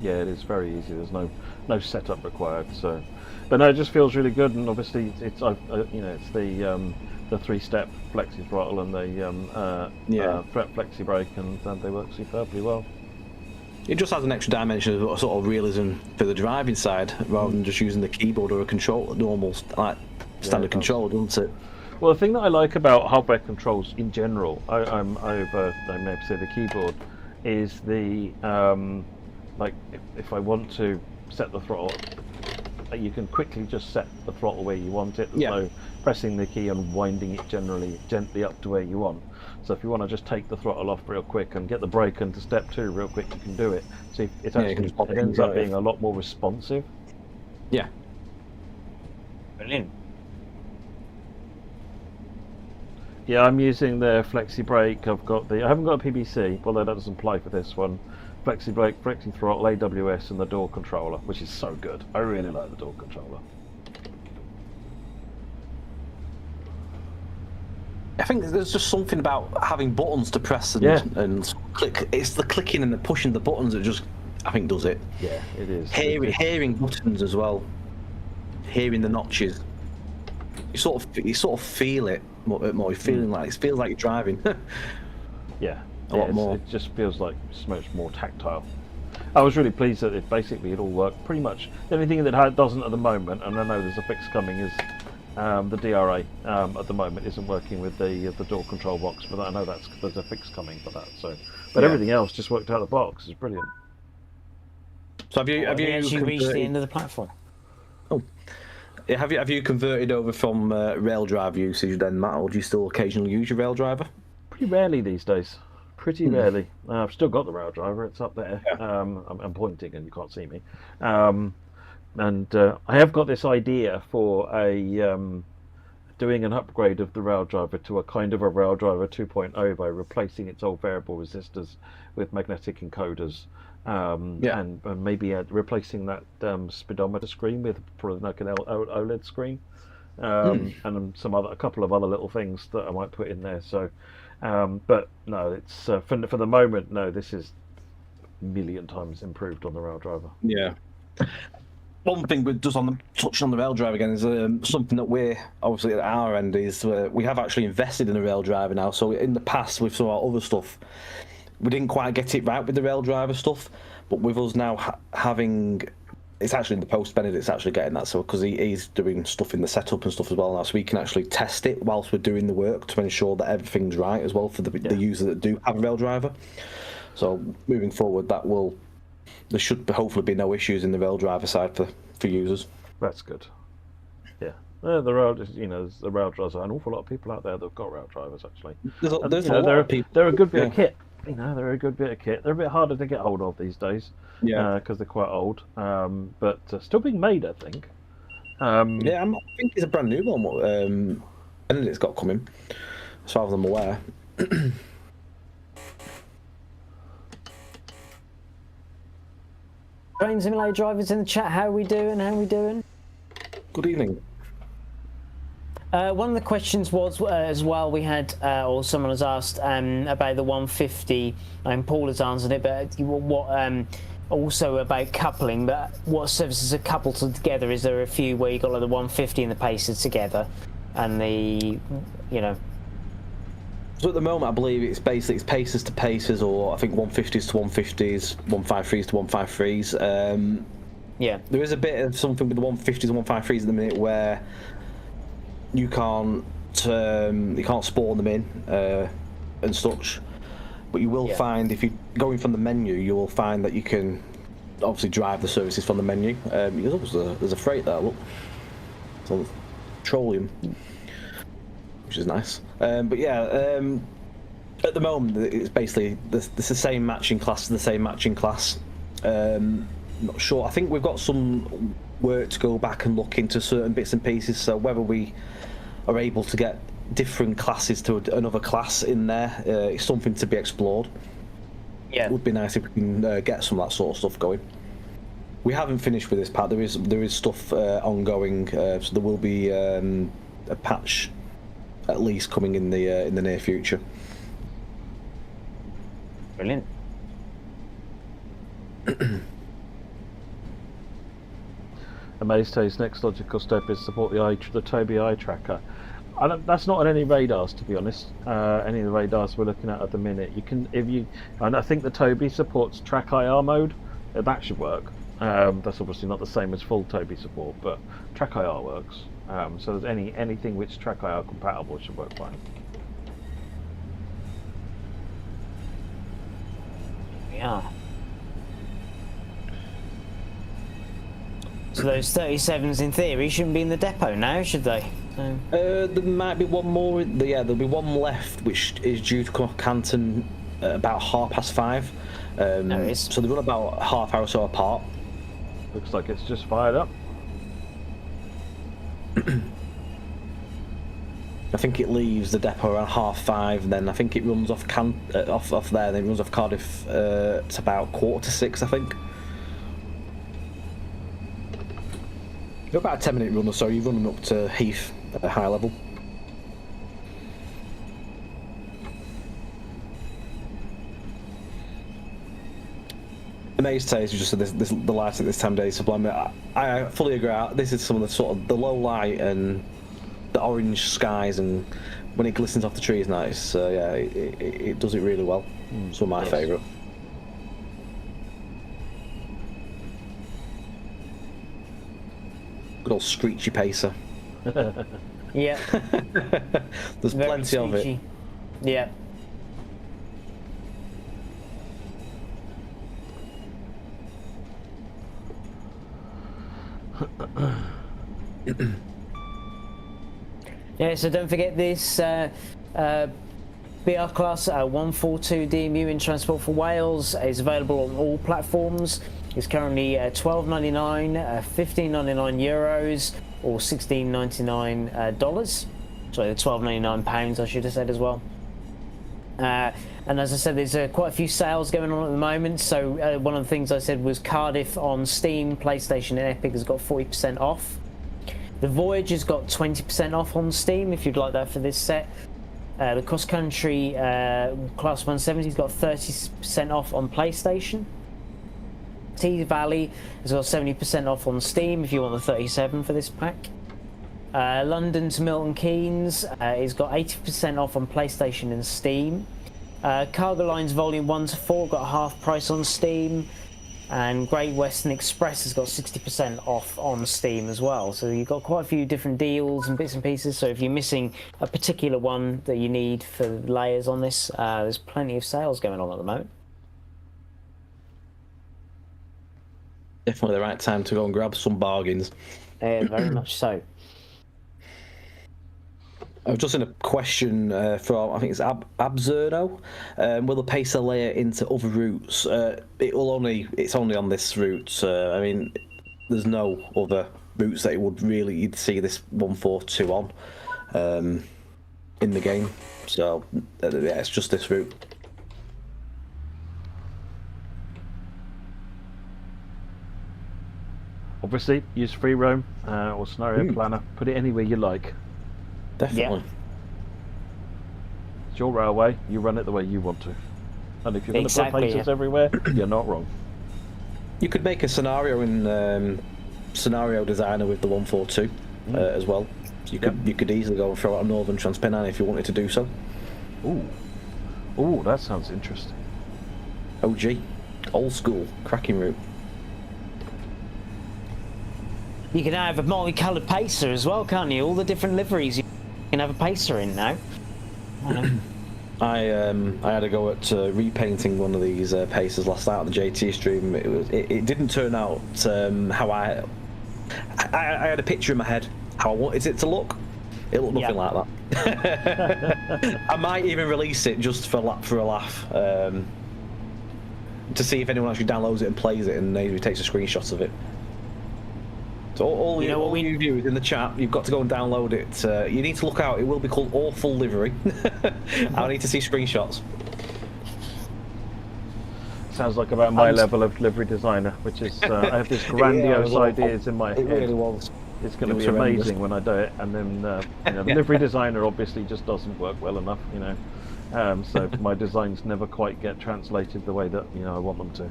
Yeah, it is very easy. There's no setup required. So, but no, it just feels really good. And obviously, it's the 3-step flexi throttle and the flexi brake, and they work superbly well. It just has an extra dimension of sort of realism for the driving side, rather than just using the keyboard or a normal standard control, doesn't it? Well, the thing that I like about hardware controls in general, I may say the keyboard, is the if I want to set the throttle, you can quickly just set the throttle where you want it. There's no pressing the key and winding it gently up to where you want. So if you want to just take the throttle off real quick and get the brake into step 2 real quick, you can do it. So it ends up being a lot more responsive. Yeah. Brilliant. Yeah, I'm using the Flexi Brake. I haven't got a PBC, although that doesn't apply for this one. Flexi Brake, Flexi Throttle, AWS, and the door controller, which is so good. I really like the door controller. I think there's just something about having buttons to press and click. It's the clicking and the pushing the buttons that just, I think, does it. Yeah, it is. Hearing buttons as well. Hearing the notches. You sort of feel it more. You're feeling like it feels like you're driving. Yeah, a lot more. It just feels like so much more tactile. I was really pleased that it all worked pretty much. The only thing that doesn't at the moment, and I know there's a fix coming, is the DRA at the moment isn't working with the door control box, but I know there's a fix coming for that. So, but everything else just worked out of the box. It's brilliant. So have you actually reached the end of the platform? Oh, have you converted over from rail drive usage then, Matt, or do you still occasionally use your rail driver? Pretty rarely these days. Pretty rarely. I've still got the rail driver. It's up there. Yeah. I'm pointing and you can't see me. And I have got this idea for doing an upgrade of the rail driver to a kind of a rail driver 2.0 by replacing its old variable resistors with magnetic encoders, and maybe replacing that speedometer screen with like an OLED screen, and a couple of other little things that I might put in there. So, but no, it's for the moment. No, this is a million times improved on the rail driver. Yeah. One thing we just touching on the rail drive again is something that we're obviously at our end is we have actually invested in a rail driver now. So in the past with some of our other stuff, we didn't quite get it right with the rail driver stuff, but with us now having, it's actually in the post. Benedict's actually getting that, so because he's doing stuff in the setup and stuff as well now, so we can actually test it whilst we're doing the work to ensure that everything's right as well for the user that do have a rail driver. So moving forward, there should hopefully be no issues in the rail driver side for users. That's good. Yeah, the rail, the rail drivers are an awful lot of people out there that've got rail drivers actually. There's a lot of people. They're a good bit of kit. They're a good bit of kit. They're a bit harder to get hold of these days. Yeah, because they're quite old. But still being made, I think. I think it's a brand new one. And it's got coming, as far as I'm aware. Train Simulator drivers in the chat, how are we doing? Good evening. One of the questions was as well, we had, or someone has asked about the 150, and Paul has answered it, but what also about coupling, but what services are coupled together? Is there a few where you got like the 150 and the Pacers together, and the, So at the moment, I believe it's Pacers to Pacers, or I think 150s to 150s, 153s to 153s. Yeah. There is a bit of something with the 150s and 153s at the minute where you can't spawn them in and such. But you will find, if you're going from the menu, you will find that you can obviously drive the services from the menu. There's a freight there, look. It's on petroleum, which is nice. But yeah, at the moment, it's basically the same matching class to the same matching class. Not sure. I think we've got some work to go back and look into certain bits and pieces. So whether we are able to get different classes to another class in there is something to be explored. Yeah, it would be nice if we can get some of that sort of stuff going. We haven't finished with this part. There is stuff ongoing, so there will be a patch at least coming in the near future. Brilliant. Amazte's next logical step is support the Toby eye tracker. That's not on any radars, to be honest. Any of the radars we're looking at the minute. And I think the Toby supports track IR mode. That should work. That's obviously not the same as full Toby support, but track IR works. So there's anything which track IR compatible should work fine. Yeah. So those 37s in theory shouldn't be in the depot now, should they? There might be one more. There'll be one left, which is due to come off Canton about 5:30. There is. So they run about half hour or so apart. Looks like it's just fired up. I think it leaves the depot around 5:30, and then I think it runs off off there, then it runs off Cardiff to about 5:45, I think. About a 10-minute run or so. You're running up to Heath at a high level. The maze taste is just the light at this time of day sublime. I fully agree. This is some of the sort of the low light and the orange skies, and when it glistens off the trees, nice. Yeah, it does it really well. It's one of my favourite. Good old screechy pacer. Yeah. There's Very plenty of it. screechy. Yeah. Yeah, so don't forget this BR Class 142 DMU in Transport for Wales is available on all platforms. It's currently £12.99, €15.99 euros, or $16.99 dollars. Sorry, the £12.99 I should have said as well. And as I said, there's quite a few sales going on at the moment. So one of the things I said was Cardiff on Steam, PlayStation and Epic has got 40% off. The Voyage has got 20% off on Steam if you'd like that for this set. The Cross Country Class 170 has got 30% off on PlayStation. T-Valley has got 70% off on Steam if you want the 37 for this pack. London to Milton Keynes has got 80% off on PlayStation and Steam. Cargo Lines Volume 1 to 4 got half price on Steam. And Great Western Express has got 60% off on Steam as well. So you've got quite a few different deals and bits and pieces. So if you're missing a particular one that you need for layers on this, there's plenty of sales going on at the moment. Definitely the right time to go and grab some bargains. Very much so. I've just seen a question from, I think it's Abzerno. Will the pacer layer into other routes? It's only on this route. I mean, there's no other routes that you'd see this 142 on in the game. So yeah, it's just this route. Obviously, use free roam or scenario planner. Put it anywhere you like. Definitely. Yeah. It's your railway. You run it the way you want to. And if you're going to put pacers everywhere, you're not wrong. You could make a scenario in Scenario Designer with the 142 as well. So you could easily go and throw out a Northern Transpennine if you wanted to do so. Ooh, that sounds interesting. OG, old school, cracking route. You can have a multicoloured pacer as well, can't you? All the different liveries you can have a pacer in now. I had to go at repainting one of these pacers last night on the JT stream. It didn't turn out how I had a picture in my head how I wanted it to look. It looked nothing like that. I might even release it just for a laugh to see if anyone actually downloads it and plays it and maybe takes a screenshot of it. So all you viewers in the chat, you've got to go and download it. You need to look out. It will be called Awful Livery. I need to see screenshots. Sounds like about my level of livery designer, which is I have this grandiose ideas in my head. It really was. It's going to be amazing when I do it, and then the livery designer obviously just doesn't work well enough, so my designs never quite get translated the way that I want them to,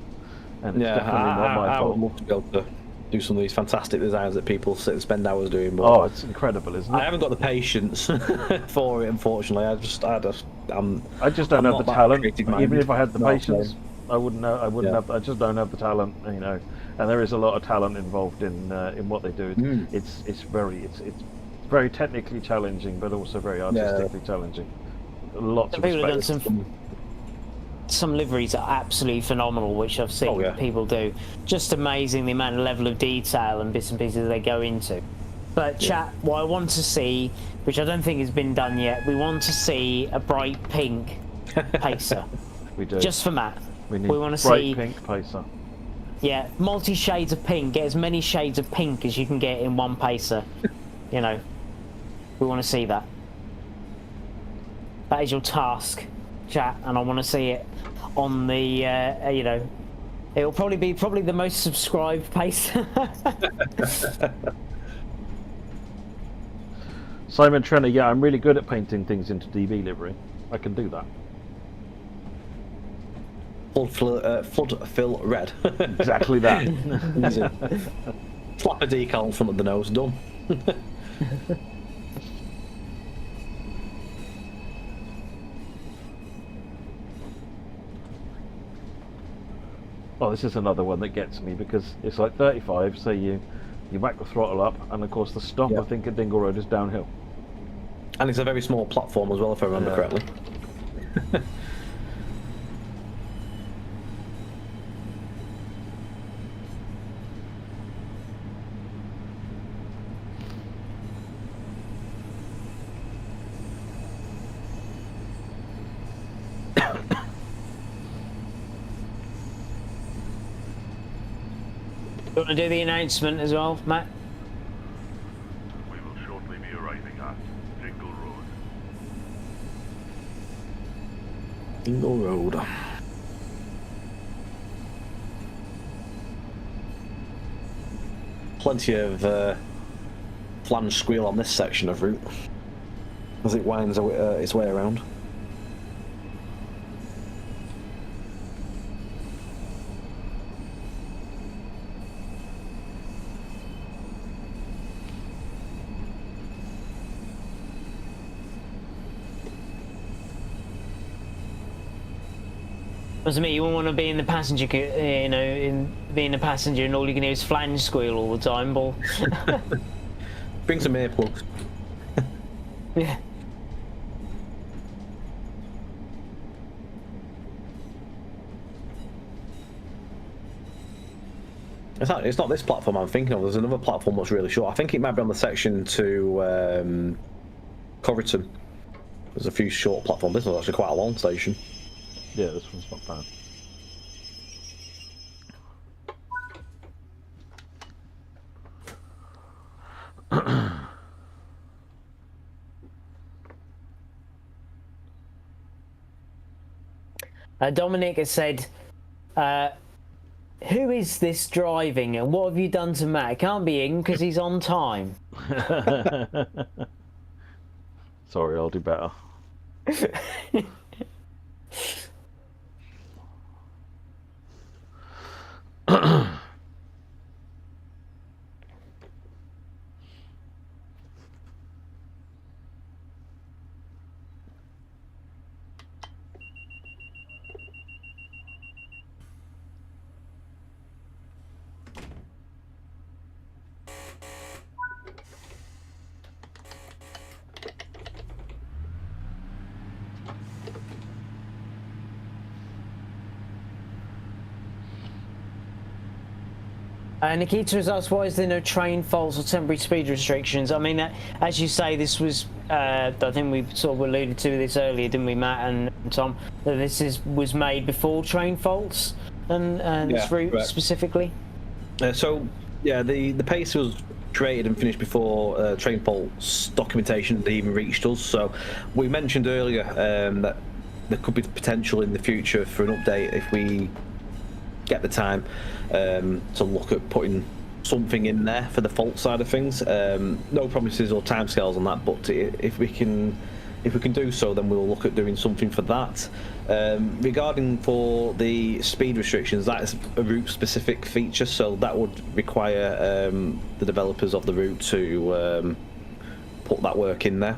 and it's definitely not my fault. I would love to be able to do some of these fantastic designs that people sit and spend hours doing. But it's incredible, isn't it? I haven't got the patience for it, unfortunately. I just don't have the talent. Even if I had the patience, I wouldn't know. I wouldn't have. I just don't have the talent, And there is a lot of talent involved in what they do. It's very technically challenging, but also very artistically challenging. Lots of people respect. have done some liveries are absolutely phenomenal, which I've seen people do. Just amazing the amount of level of detail and bits and pieces they go into. But chat, what I want to see, which I don't think has been done yet, we want to see a bright pink pacer. We do. Just for Matt. We want to bright see pink pacer. Yeah, multi shades of pink. Get as many shades of pink as you can get in one pacer. you know, we want to see that. That is your task, chat, and I want to see it on the, you know, it'll probably be the most subscribed pace. Simon Trenner, yeah, I'm really good at painting things into DB livery. I can do that. Flood fill red. Exactly that. Easy. Slap a decal in front of the nose, done. Well, this is another one that gets me because it's like 35, so you whack the throttle up, and of course the stop, I think, at Dingle Road is downhill. And it's a very small platform as well, if I remember correctly. You want to do the announcement as well, Matt? We will shortly be arriving at Dingle Road. Dingle Road. Plenty of flange squeal on this section of route as it winds its way around. Doesn't mean you won't want to be in the passenger, you know, being a passenger and all you can hear is flange squeal all the time, Ball. Bring some earplugs. Yeah. It's not this platform I'm thinking of. There's another platform that's really short. I think it might be on the section to Corriton. There's a few short platforms. This one's actually quite a long station. Yeah, this one's not bad. Dominic has said, who is this driving and what have you done to Matt? It can't be Ing because he's on time. Sorry, I'll do better. Nikita has asked, why is there no train faults or temporary speed restrictions? I mean, as you say, this was, I think we sort of alluded to this earlier, didn't we, Matt and Tom, that was made before train faults and this route specifically? So, yeah, the pace was created and finished before train faults documentation had even reached us. So we mentioned earlier that there could be potential in the future for an update if we get the time to look at putting something in there for the fault side of things. No promises or timescales on that, but if we can do so, then we'll look at doing something for that. Regarding for the speed restrictions, that is a route-specific feature, so that would require the developers of the route to put that work in there.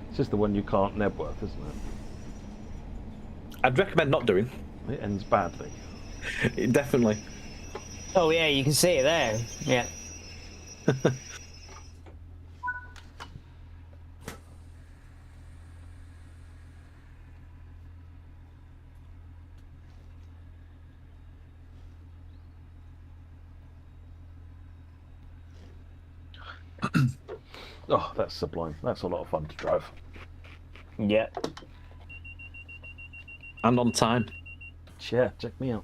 It's just the one you can't Nebworth, isn't it? I'd recommend not doing. It ends badly. Definitely. Oh yeah, you can see it there. Yeah. Oh, that's sublime. That's a lot of fun to drive. Yeah. And on time. Yeah, check me out.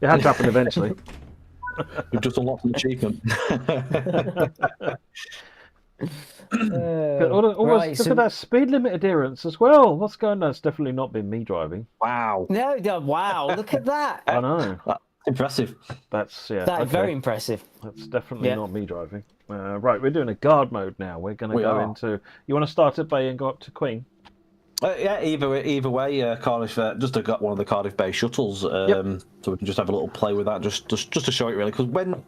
It had to happen eventually. We've just unlocked an achievement. Right, Look at that speed limit adherence as well. What's going on? That's definitely not been me driving. Wow. No, wow, look at that. I know. That's impressive. That's, yeah. That is okay. very impressive. That's definitely Yeah. not me driving. Right, we're doing a guard mode now. We're going to We go are. into... You want to start at Bay and go up to Queen? Yeah, either way, Cardiff just got one of the Cardiff Bay shuttles, so we can just have a little play with that, just to show it really. Because when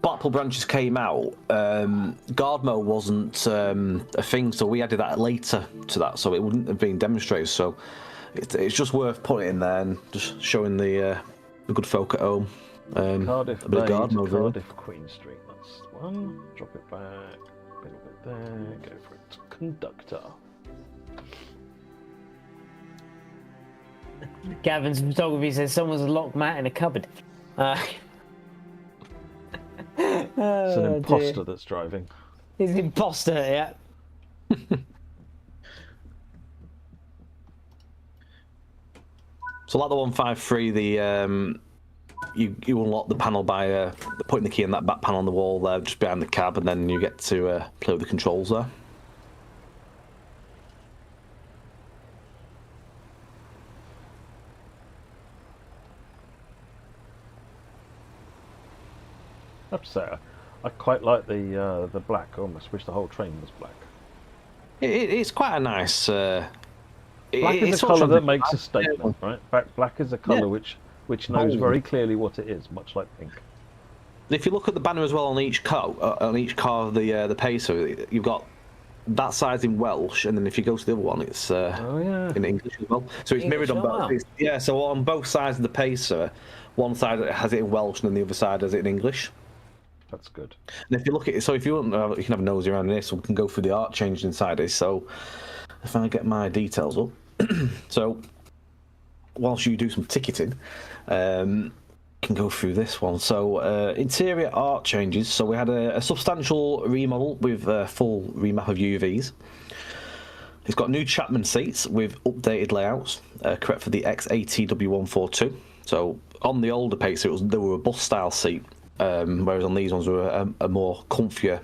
Blackpool branches came out, guard mode wasn't a thing, so we added that later to that, so it wouldn't have been demonstrated. So it's just worth putting it in there and just showing the good folk at home. Cardiff a bit Bay of guard mode, to really. Cardiff Queen Street. That's one. Drop it back. A little bit there. Go for it. Conductor. Gavin's photography says someone's locked Matt in a cupboard. It's an imposter that's driving. He's an imposter, yeah. So like the 153, you unlock the panel by putting the key in that back panel on the wall there, just behind the cab, and then you get to play with the controls there. I have to say, I quite like the black. I almost wish the whole train was black. It's quite a nice. Black it's is a colour sort that of- makes a statement, right? Black is a colour which knows very clearly what it is, much like pink. If you look at the banner as well on each car of the Pacer, you've got that side's in Welsh, and then if you go to the other one, it's in English as well. So it's mirrored on English, both. wow. Yeah, so on both sides of the Pacer, one side has it in Welsh, and then the other side has it in English. That's good. And if you look at it, so if you want, you can have a nosy around this, so we can go through the art change inside it. So if I get my details up, so whilst you do some ticketing, can go through this one. So interior art changes. So we had a substantial remodel with a full remap of UVs. It's got new Chapman seats with updated layouts, correct for the XATW 142. So on the older Pacer, they were a bus style seat, whereas on these ones were a more comfier,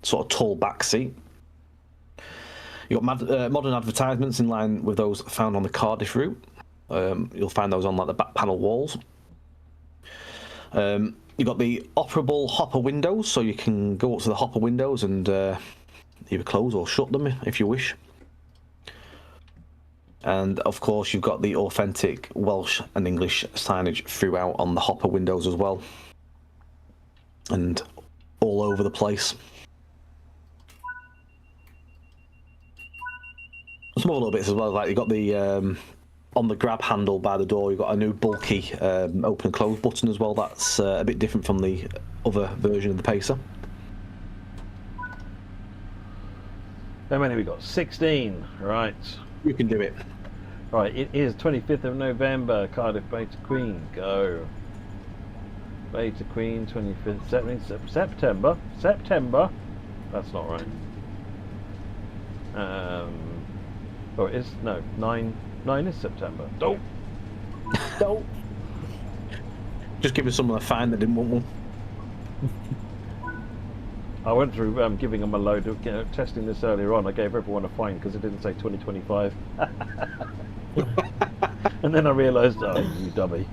sort of tall back seat. You've got modern advertisements in line with those found on the Cardiff route. You'll find those on like the back panel walls. You've got the operable hopper windows, so you can go up to the hopper windows and either close or shut them if you wish. And of course, you've got the authentic Welsh and English signage throughout on the hopper windows as well, and all over the place. Some other little bits as well, like you've got the on the grab handle by the door, you've got a new bulky open and close button as well. That's a bit different from the other version of the Pacer. How many we got? 16. Right. You can do it. Right. It is 25th of November. Cardiff Bay to Queen. Go. Bay to Queen. 25th September. September. That's not right. Oh, it is no 9. 9 is September. Don't. Just give us someone a fine that didn't want one. I went through giving them a load of testing this earlier on. I gave everyone a fine because it didn't say 2025. And then I realised, oh, you dummy.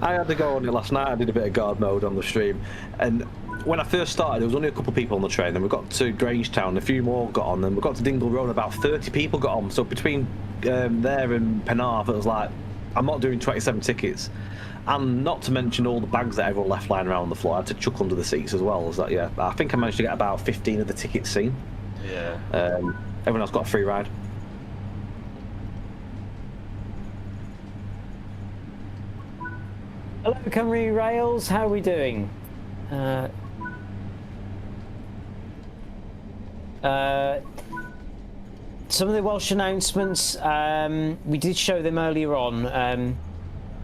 I had to go on it last night. I did a bit of guard mode on the stream, and when I first started, there was only a couple of people on the train. Then we got to Grangetown, a few more got on, and we got to Dingle Road, about 30 people got on. So between there and Penarth, it was like, I'm not doing 27 tickets, and not to mention all the bags that everyone left lying around on the floor. I had to chuck under the seats as well. Was that, yeah? I think I managed to get about 15 of the tickets seen. Yeah. Everyone else got a free ride. Hello, Cymru Rails. How are we doing? Some of the Welsh announcements, we did show them earlier on,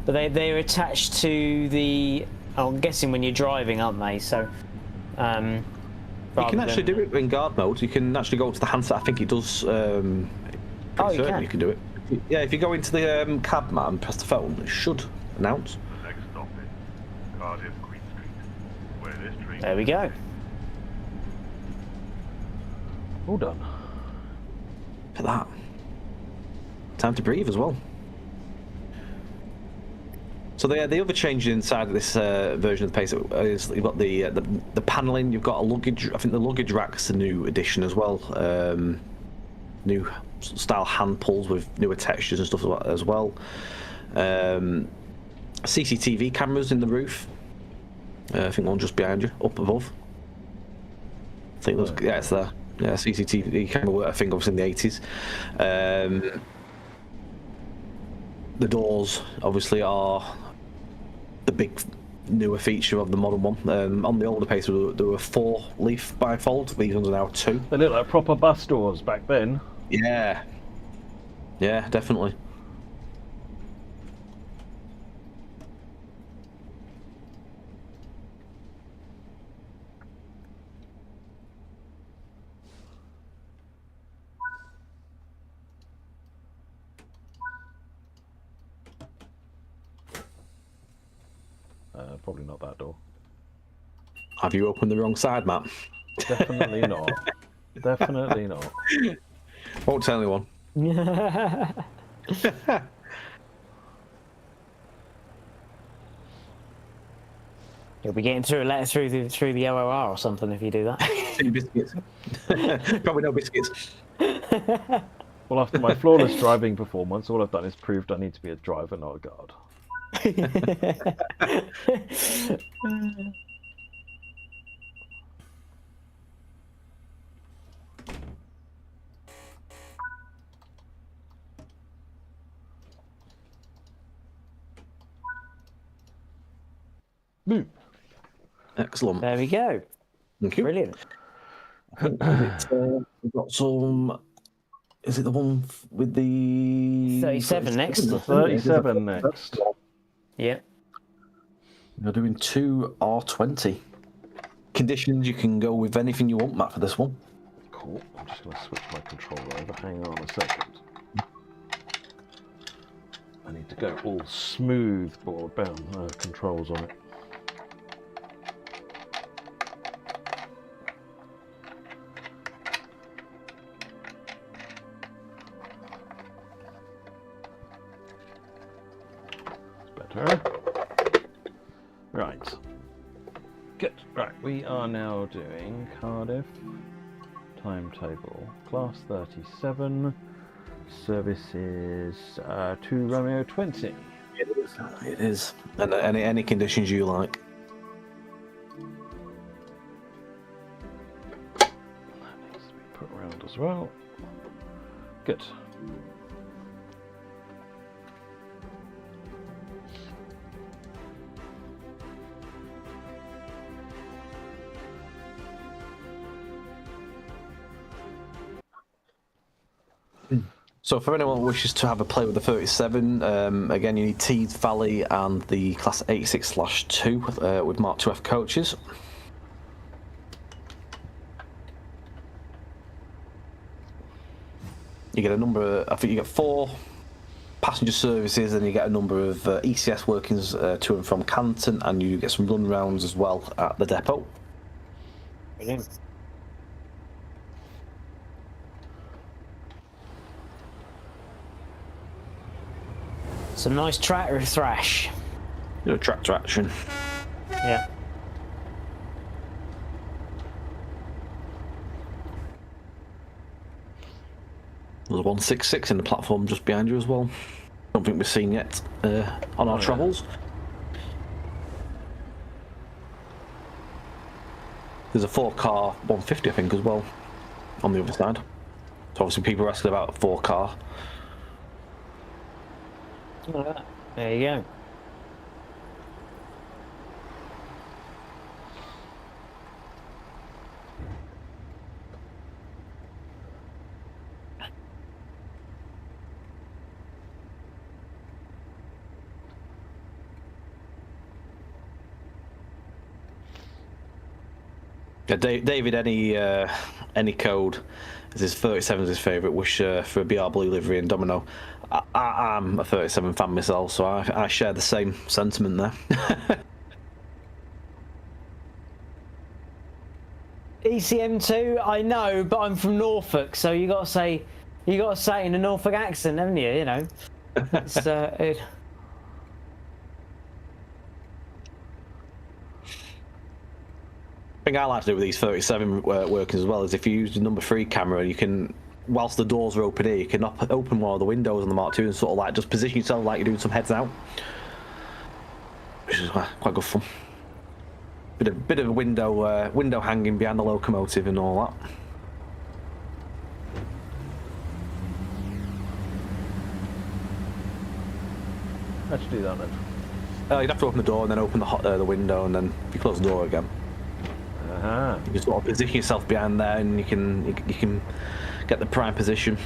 but they're attached to the. I'm guessing when you're driving, aren't they? So You can actually do it in guard mode. You can actually go to the handset. I think it does. You can. You can do it. Yeah, if you go into the cab mat and press the phone, it should announce. The next stop is Cardiff Queen Street, where this train... There we go. All done. Look at that. Time to breathe as well. So the other change inside of this version of the pace is you've got the panelling. You've got a luggage. I think the luggage rack's a new addition as well. New style hand pulls with newer textures and stuff as well. CCTV cameras in the roof. I think one just behind you, up above. I think yeah, it's there. Yeah, CCTV camera. I think obviously in the 80s. The doors obviously are the big newer feature of the modern one. On the older pace, there were 4-leaf bifold. These ones are now 2. They look like proper bus doors back then. Yeah. Yeah, definitely. Probably not that door. Have you opened the wrong side, Matt? Definitely not. Definitely not. Won't tell anyone. You'll be getting through a letter through the OOR or something if you do that. Biscuits. Probably no biscuits. Well, after my flawless driving performance, all I've done is proved I need to be a driver, not a guard. Excellent. There we go. Thank you. Brilliant. We've got some. Is it the one with the 37 next. 37 next. Yeah. We're doing 2 R20. Conditions, you can go with anything you want, Matt, for this one. Cool. I'm just going to switch my controller over. Hang on a second. I need to go all smooth broadband controls on it. Right. Good. Right, we are now doing Cardiff timetable. Class 37. Services 2 Romeo 20. It is. And any conditions you like. That needs to be put around as well. Good. So for anyone who wishes to have a play with the 37, again you need Tees Valley and the Class 86/2 with Mark 2F coaches. You get a number, I think you get 4 passenger services, and you get a number of ECS workings to and from Canton, and you get some run rounds as well at the depot. Brilliant. Some nice tractor thrash. Tractor action. Yeah. There's a 166 in the platform just behind you as well. Don't think we've seen yet on our travels. There's a 4-car 150, I think, as well on the other side. So obviously people are asking about a 4-car. There you go. Yeah, David, any code. His 37 is his favourite. Wish for a BR Blue livery and Domino. I'm a 37 fan myself, so I share the same sentiment there. ECM2, I know, but I'm from Norfolk, so you got to say it in a Norfolk accent, haven't you? You know, it's thing I like to do with these 37 workings as well is if you use the number 3 camera, you can, whilst the doors are open here, you can open one of the windows on the Mark II and sort of like just position yourself like you're doing some heads out, which is quite good fun. Bit of a window hanging behind the locomotive and all that. How'd you do that then? You'd have to open the door and then open the window, and then you close the door again. You can sort of position yourself behind there, and you can get the prime position.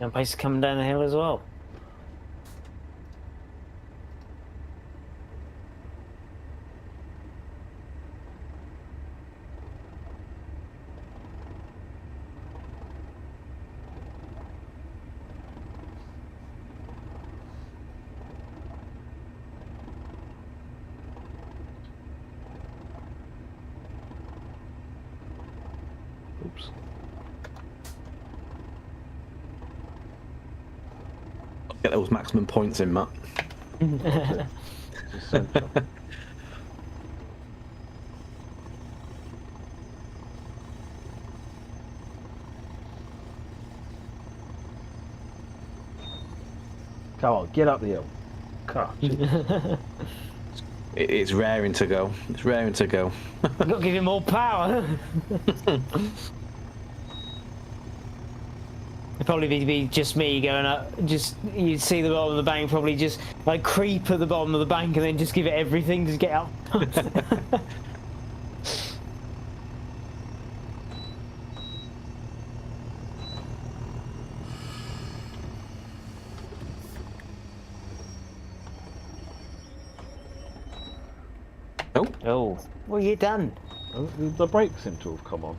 and places coming down the hill as well. Oops. Get those maximum points in, Matt. Come on, get up the hill. God. It's raring to go. It's raring to go. Got to give him more power. It'd probably be just me going up. Just you'd see the bottom of the bank, probably just like creep at the bottom of the bank, and then just give it everything to get up. Oh, what have you done? The brakes seem to have come on.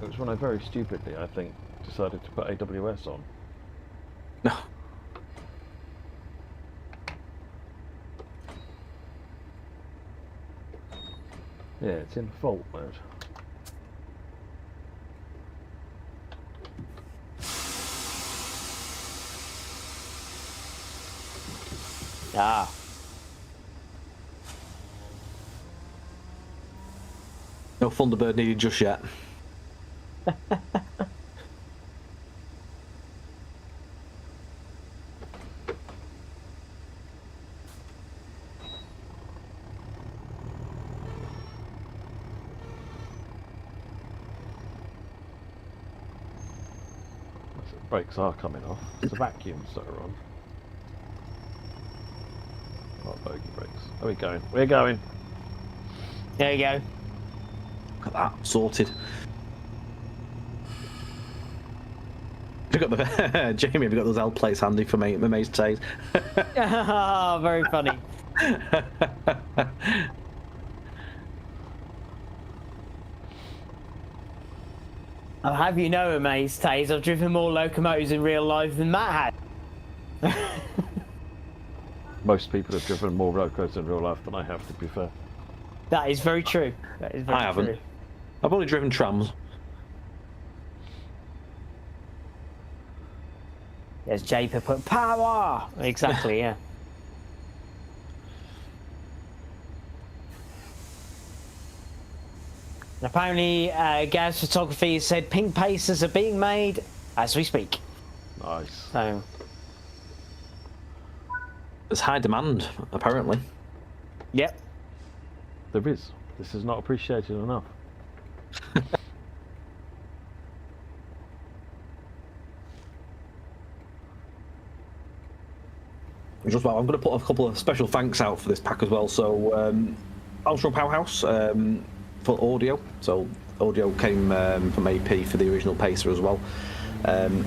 It was when I very stupidly, I think, decided to put AWS on. No. Yeah, it's in fault mode. Ah. No Thunderbird needed just yet. The brakes are coming off. It's the vacuums that are on. Not bogey brakes. Where are we going? We're going. There you go. Look at that, sorted. Have you got the Jamie? Have you got those L plates handy for me? My mate's taste. Very funny. I'll have you know, Amaze Taze, I've driven more locomotives in real life than Matt had. Most people have driven more locos in real life than I have, to be fair. That is very true. That is very I haven't. true. I've only driven trams. Yes, Japer put power! Exactly, yeah. And apparently, Gaz Photography said pink pacers are being made as we speak. Nice. So, There's high demand, apparently. yep. There is. This is not appreciated enough. Just well, I'm going to put a couple of special thanks out for this pack as well. So, Ultra Powerhouse for audio. So, audio came from AP for the original Pacer as well.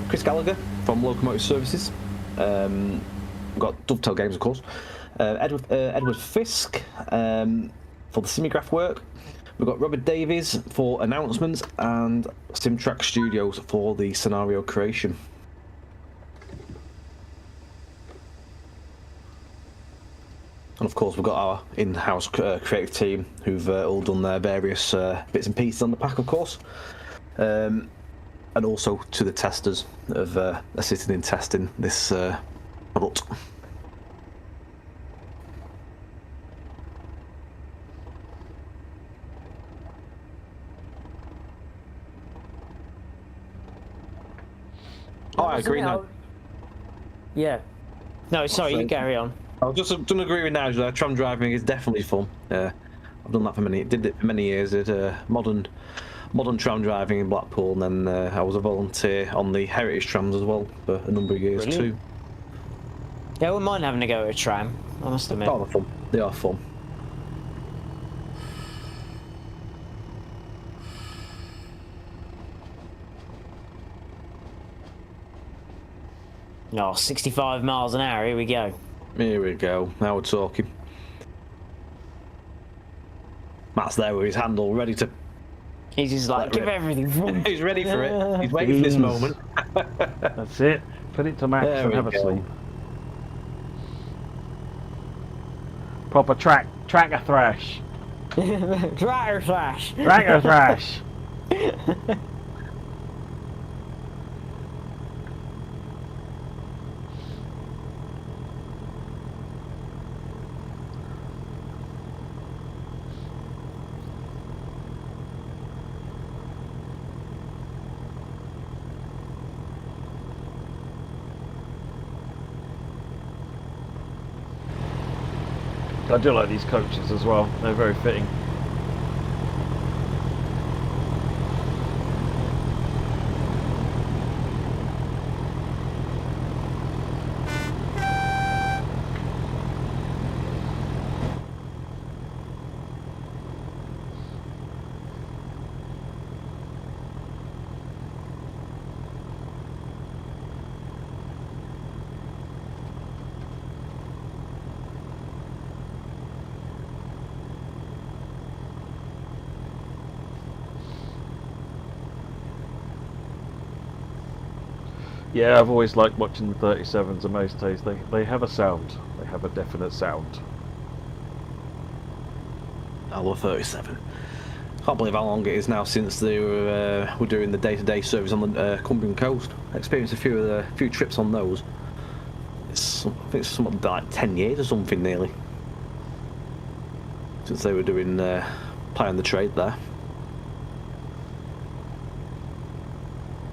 Chris Gallagher from Locomotive Services. We've got Dovetail Games, of course. Edward Fisk for the Simograph work. We've got Robert Davies for announcements and Simtrack Studios for the scenario creation. And of course, we've got our in-house creative team who've all done their various bits and pieces on the pack, of course. And also to the testers of assisting in testing this product. Oh, I agree now. Yeah. No, sorry, you carry on. I just don't agree with Nigel. Tram driving is definitely fun. I've done that for many years. Did modern tram driving in Blackpool, and then I was a volunteer on the heritage trams as well for a number of years too. Yeah, I wouldn't mind having to go to a tram, I must admit. Oh, they're fun. They are fun. Oh, 65 miles an hour, here we go. Here we go. Now we're talking. Matt's there with his handle, ready to... He's just like, give everything. He's ready for it. He's waiting for this moment. That's it. Put it to max There and we have a go. sleep. Proper tracker thrash. Tracker thrash. Tracker thrash. I do like these coaches as well. They're very fitting. Yeah, I've always liked watching the 37s and most days. They have a sound. They have a definite sound. I love 37. Can't believe how long it is now since they were doing the day-to-day service on the Cumbrian coast. I experienced a few trips on those. I think it's something like 10 years or something nearly since they were doing plying the trade there.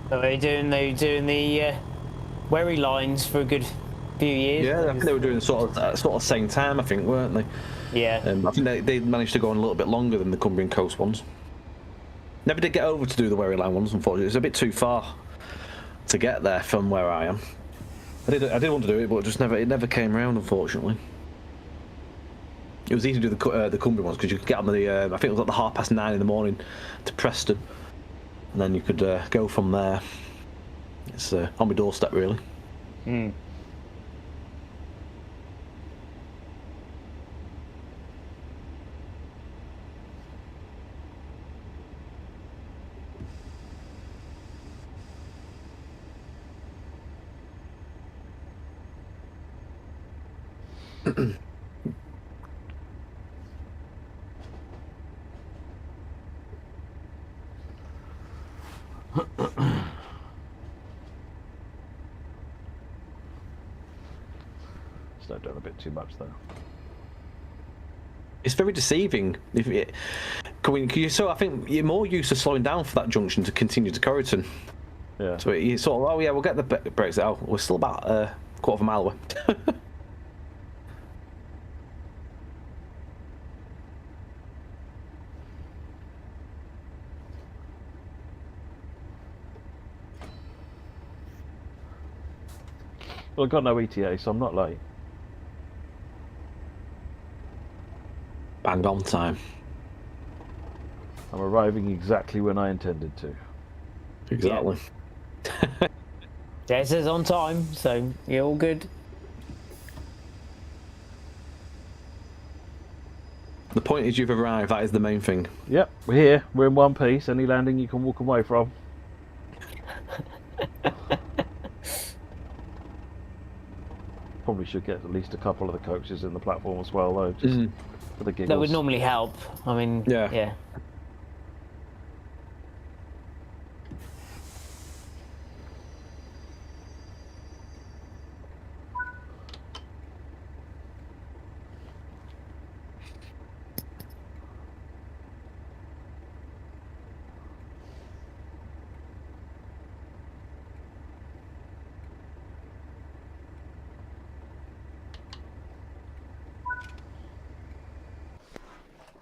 So they were doing the wherry lines for a good few years. Yeah, I think they were doing sort of same time, I think, weren't they? Yeah. I think they managed to go on a little bit longer than the Cumbrian coast ones. Never did get over to do the wherry line ones, unfortunately. It's a bit too far to get there from where I am. I did want to do it, but it never came around, unfortunately. It was easy to do the Cumbrian ones because you could get on the I think it was like the 9:30 in the morning to Preston, and then you could go from there. It's on my doorstep, really. Mm. Slowed down a bit too much though. It's very deceiving. I think you're more used to slowing down for that junction to continue to Corrigan. Yeah. So you sort of, oh yeah, we'll get the brakes out. We're still about a quarter of a mile away. Well, I've got no ETA, so I'm not late. Bang on time. I'm arriving exactly when I intended to. Exactly. Yeah, it says on time, so you're all good. The point is you've arrived. That is the main thing. Yep, we're here. We're in one piece. Any landing you can walk away from. Probably should get at least a couple of the coaches in the platform as well, though, just for the giggles. That would normally help. I mean, yeah.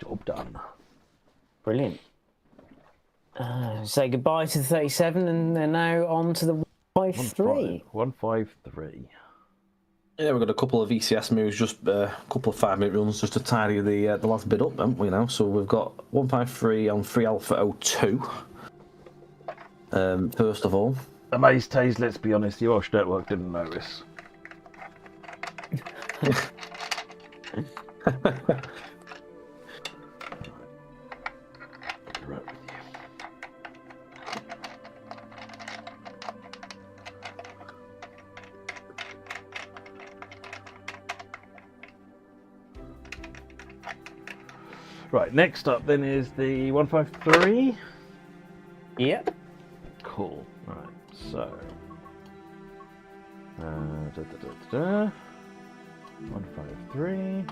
Job done. Brilliant. Say goodbye to the 37, and they're now on to the 153. 153. Yeah, we've got a couple of ECS moves, just a couple of 5-minute runs just to tidy the last bit up, haven't we now? So we've got 153 on 3 Alpha 02. First of all. Amazed Taze, let's be honest, the Welsh network didn't notice. Right, next up then is the 153. Yep. Cool. Right, so 153.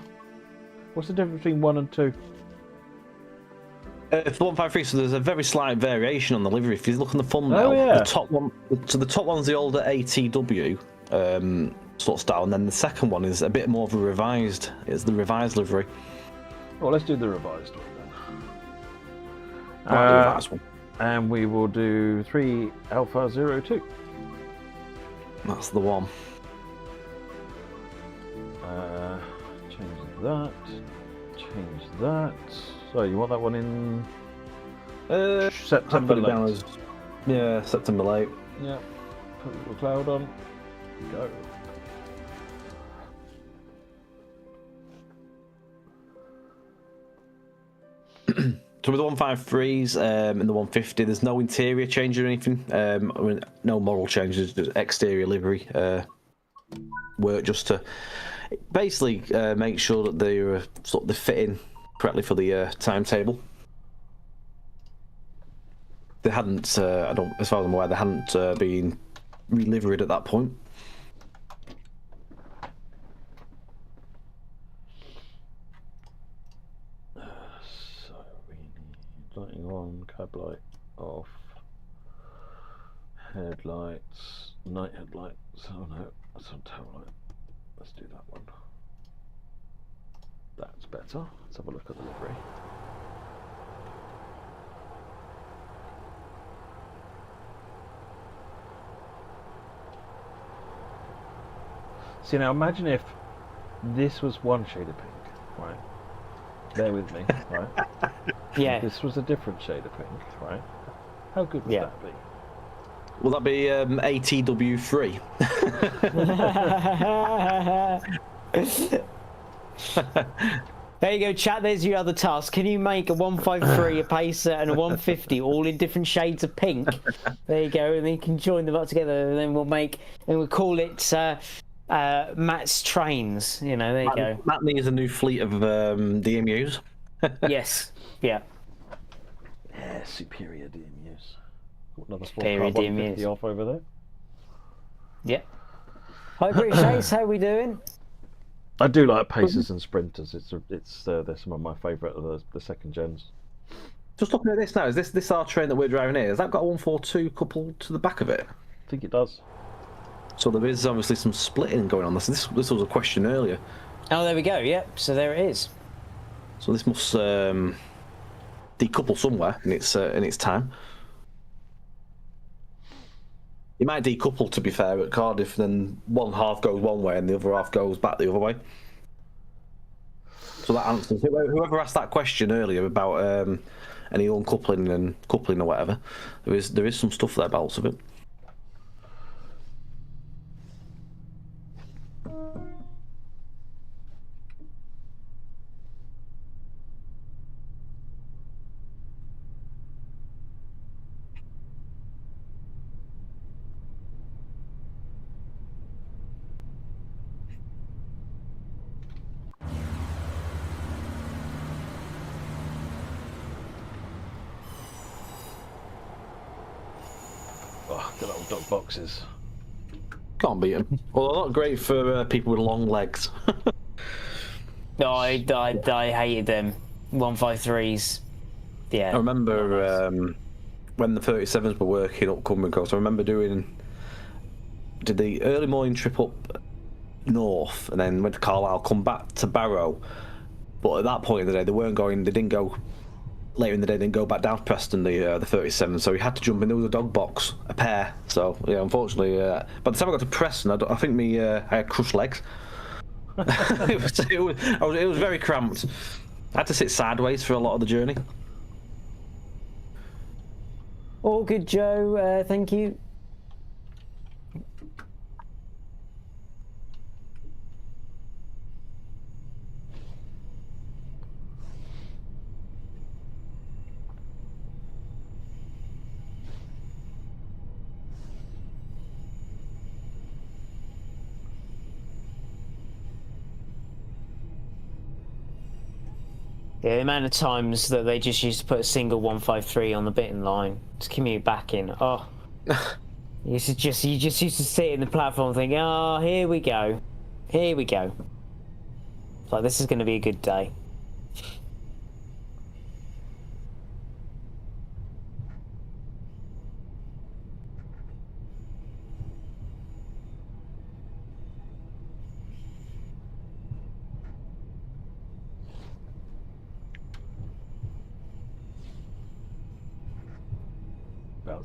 What's the difference between 1 and 2? It's the 153, so there's a very slight variation on the livery. If you look on the thumbnail, the top one, so the top one's the older ATW sort of style, and then the second one is a bit more of a revised. It's the revised livery. Well, let's do the revised one then. Revised one. And we will do 3 Alpha 02. That's the one. Change that. Change that. So you want that one in September late? Yeah, September late. Yeah. Put a little cloud on. Go. So with the 153s and the 150, there's no interior change or anything. I mean, no moral changes, just exterior livery work just to basically make sure that they're sort of they fit in correctly for the timetable. They hadn't, I don't, as far as I'm aware, they hadn't been reliveried at that point. Lighting on, cab light off, headlights, night headlights. Oh no, that's on tail light. Let's do that one. That's better. Let's have a look at the livery. See, now imagine if this was one shade of pink, right? Bear with me, right? Yeah. This was a different shade of pink, right? How good would that be? Will that be ATW3? There you go, chat. There's your other task. Can you make a 153, a Pacer, and a 150 all in different shades of pink? There you go, and then you can join them up together, and then we'll call it Matt's trains. You know, there you go. Matt needs a new fleet of DMUs. Yes. Yeah. Yeah, superior DMUs. Another Superior 150 DMUs. off over there. Yeah. Hi, British Ace. How we doing? I do like Pacers and Sprinters. They're some of my favourite of the second gens. Just looking at this now, is this our train that we're driving here? Has that got a 142 coupled to the back of it? I think it does. So there is obviously some splitting going on. This was a question earlier. Oh, there we go. Yep. So there it is. So this must decouple somewhere in its time. It might decouple, to be fair, at Cardiff, then one half goes one way and the other half goes back the other way. So that answers whoever asked that question earlier about any uncoupling and coupling or whatever. There is some stuff there about of it. Oh, good old dog boxes. Can't beat them. Well, they're not great for people with long legs. No, I hated them. 153s. Yeah. I remember when the 37s were working up Cumberland Coast. I remember did the early morning trip up north, and then went to Carlisle, come back to Barrow. But at that point in the day, they didn't go later in the day. They didn't go back down to Preston, the 37. So we had to jump in. There was a dog box, a pair. So yeah, unfortunately, by the time I got to Preston, I think I had crushed legs. it was very cramped. I had to sit sideways for a lot of the journey. All good, Joe. Thank you. Yeah, the amount of times that they just used to put a single 153 on the bitting line to commute back in. Oh, you just used to sit in the platform and think, oh, here we go. Here we go. It's like, this is going to be a good day.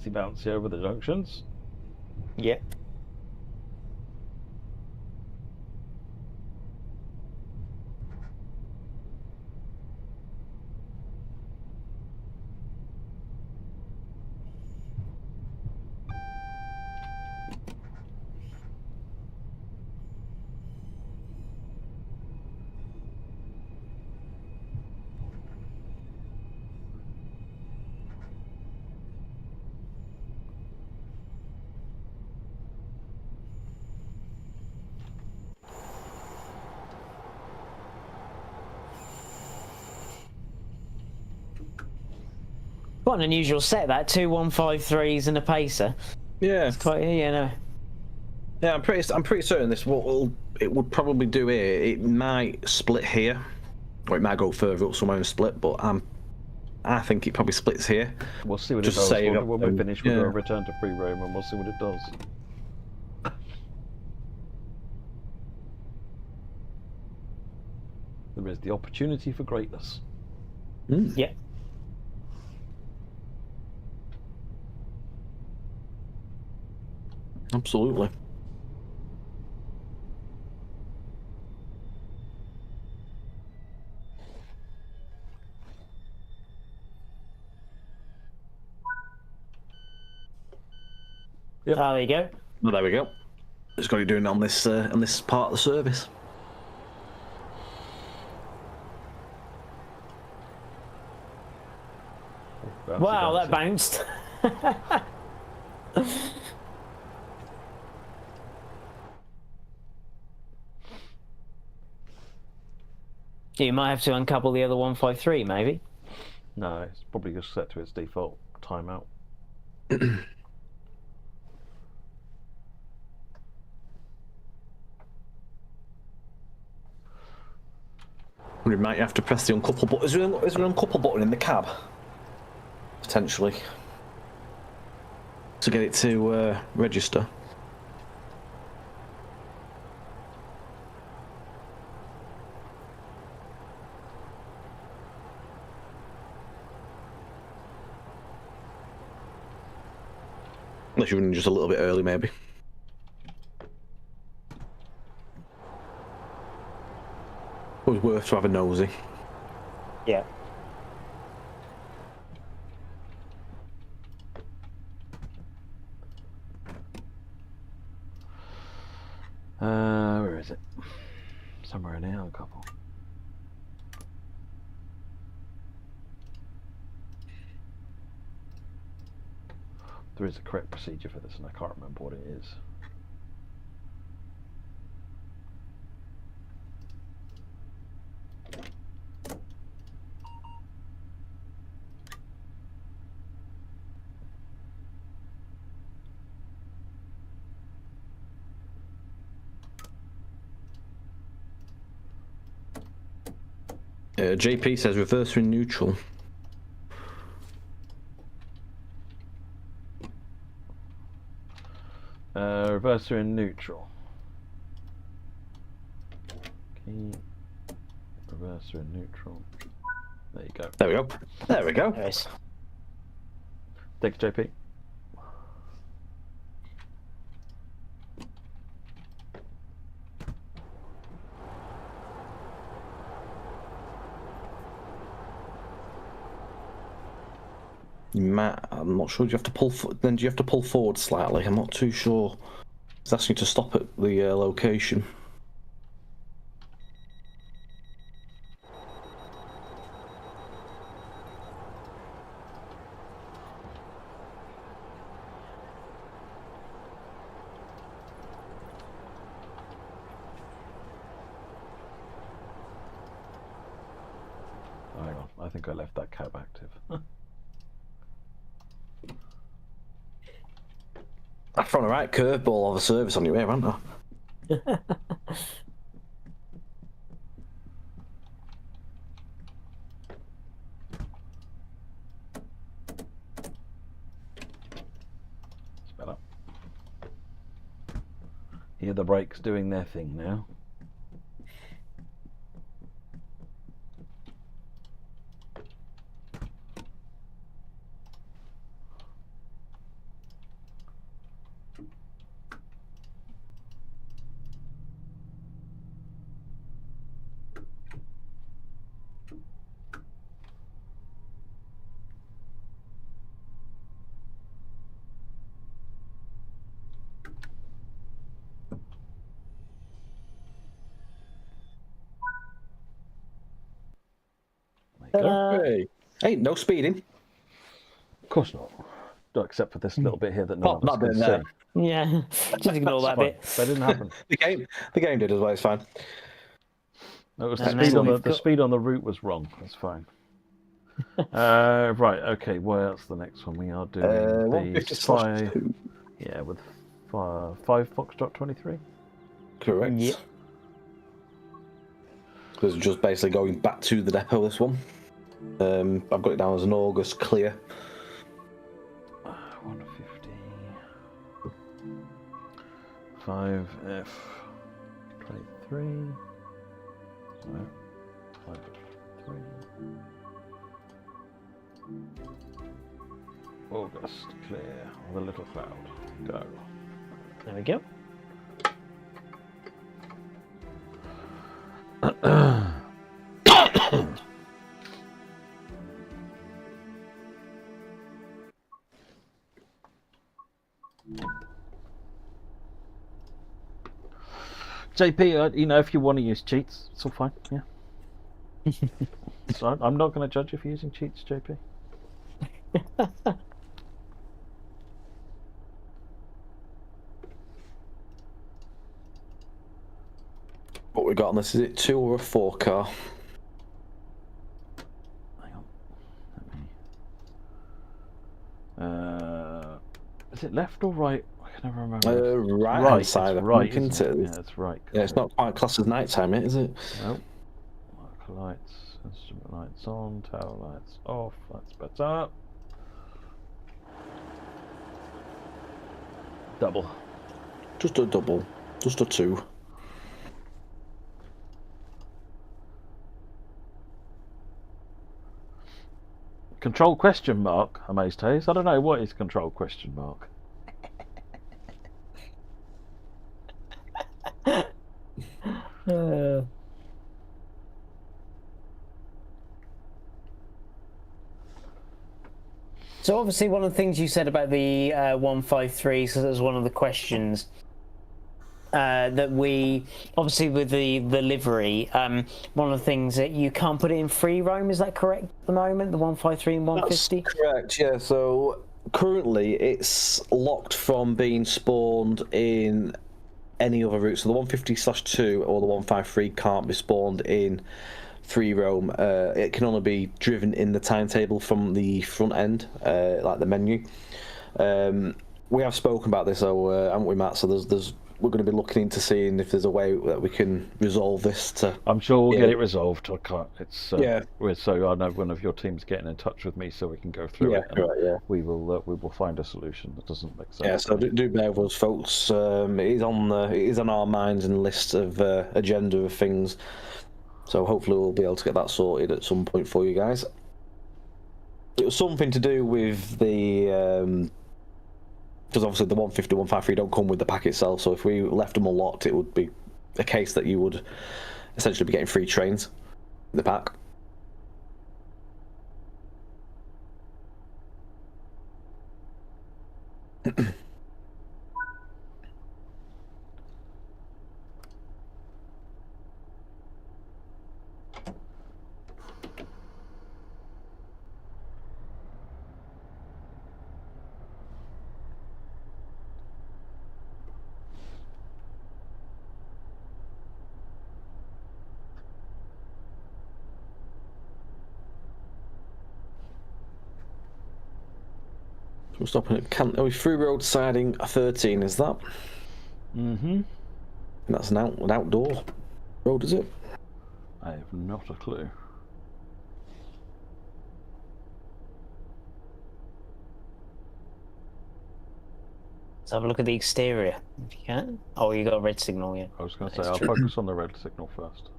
Bouncy over the junctions. Yep. Quite an unusual set, that. 2 153s and a pacer. Yeah. It's quite, you know. Yeah, I'm pretty certain this it would probably do here. It might split here, or it might go further up somewhere and split. But I think it probably splits here. We'll see what Just it does. save When we finish, we'll yeah. do a return to free roam, and we'll see what it does. There is the opportunity for greatness. Yeah. Absolutely. Yep. Oh, there you go. Well, there we go. Just got to doing it on this part of the service. Wow, that bounced. So you might have to uncouple the other 153, maybe. No, it's probably just set to its default timeout. We might have to press the uncouple button. Is there an uncouple button in the cab? Potentially. To get it to register. Unless you're running just a little bit early, maybe. Always worth to have a nosy. Yeah. Where is it? Somewhere in here, a couple. There is a correct procedure for this, and I can't remember what it is. JP says reverse in neutral. Reverser in neutral. Key. Reverser in neutral. There you go. There we go. There we go. Nice. Thanks, JP. I'm not sure. Do you have to pull? Then do you have to pull forward slightly? I'm not too sure. It's asking you to stop at the location. Hang on, I think I left that cab active. I've thrown a right curveball of a service on your way, haven't I? It's better. Hear the brakes doing their thing now. Hey, no speeding. Of course not. Except for this little bit here that no one Not can doing see. that. Yeah, just ignore that bit. That didn't happen. The game did as well. It's fine. It was And the speed then on the we've got- speed on the route was wrong. That's fine. Right. Okay. Where's the next one? We are doing the 150/2. Yeah, with 5 Foxtrot 23. Correct. Yep. Because it's just basically going back to the depot. This one. I've got it down as an August clear. 150. 5F 23. So 5F3. August clear. The little cloud. Go. There we go. JP, you know, if you want to use cheats, it's all fine. Yeah. So I'm not going to judge if you're using cheats, JP. What we got on this? Is it 2 or a 4 car? Is it left or right? I can never remember. Right-hand side, it's I right, think, isn't isn't it? it? Yeah, it's right. Yeah, it's not quite classed as nighttime yet, is it? Nope. Marker lights, instrument lights on, tail lights off. That's better. Double. Just a double. Just a 2. Control question mark, Amazed Haze. I don't know, what is control question mark? So obviously one of the things you said about the 153, so that was one of the questions that we, obviously with the livery, one of the things that you can't put it in free roam, is that correct at the moment, the 153 and 150? That's correct, yeah. So currently it's locked from being spawned in any other route. So the 150/2 or the 153 can't be spawned in free roam. It can only be driven in the timetable from the front end, like the menu. We have spoken about this, though, haven't we, Matt? So we're going to be looking into seeing if there's a way that we can resolve this. I'm sure we'll get it resolved. I can't. It's yeah. So I know one of your team's getting in touch with me so we can go through it. And right, yeah. We will find a solution that doesn't make sense. Yeah. So do bear with us, folks. It is on our minds and list of agenda of things. So hopefully we'll be able to get that sorted at some point for you guys. It was something to do with the. Because obviously the 150, 153 don't come with the pack itself, so if we left them unlocked, it would be a case that you would essentially be getting free trains in the pack. We're stopping at we through road siding 13, is that? Mm-hmm. And that's an outdoor road, is it? I have not a clue. Let's have a look at the exterior, if you can. Oh, you got a red signal, yeah. I was going to say, I'll focus on the red signal first.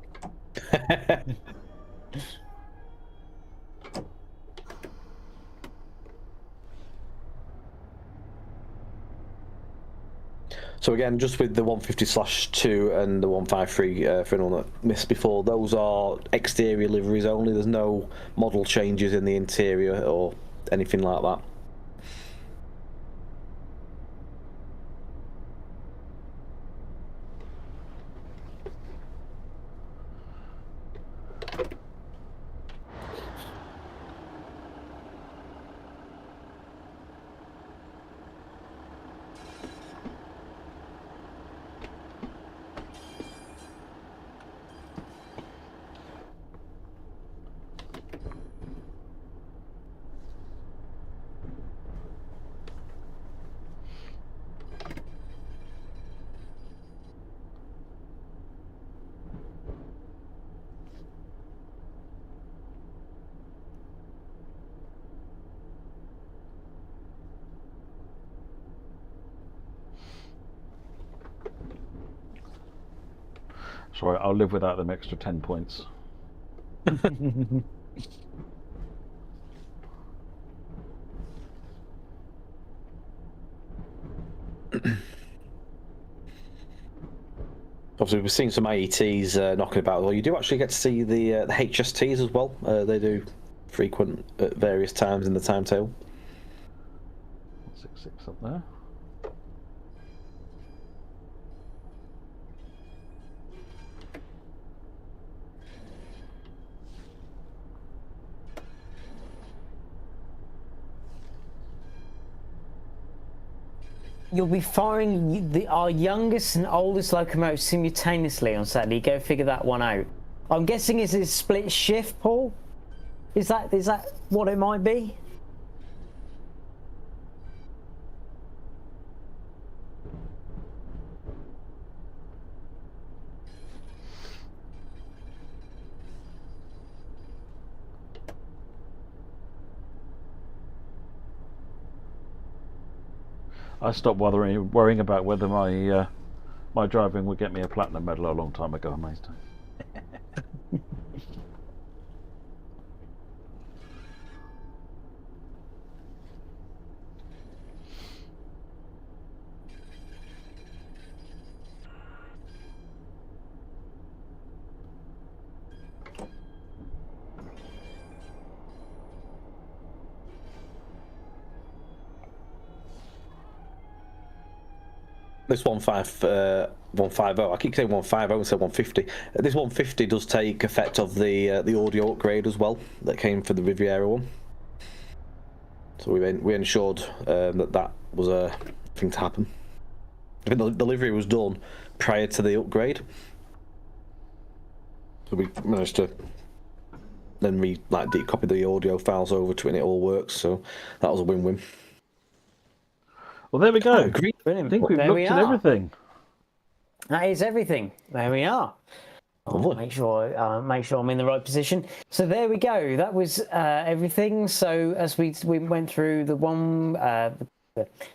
So again, just with the 150/2 and the 153 for anyone that missed before, those are exterior liveries only. There's no model changes in the interior or anything like that. Sorry, I'll live without them extra 10 points. Obviously, we've seen some IETs knocking about. Well, you do actually get to see the HSTs as well. They do frequent at various times in the timetable. 166 up there. You'll be firing our youngest and oldest locomotives simultaneously on Saturday. Go figure that one out. I'm guessing it's a split shift, Paul? Is that what it might be? I stopped worrying about whether my driving would get me a platinum medal a long time ago, amazed. This 150. I keep saying 150 instead of 150. This 150 does take effect of the audio upgrade as well that came for the Riviera one. So we ensured that was a thing to happen. I think the delivery was done prior to the upgrade, so we managed to then decopy the audio files over to it, and it all works. So that was a win-win. Well, there we go. Brilliant. I think we've There looked we at are. everything. That is everything. There we are. I'll make sure I'm in the right position. So there we go. That was everything. So as we went through the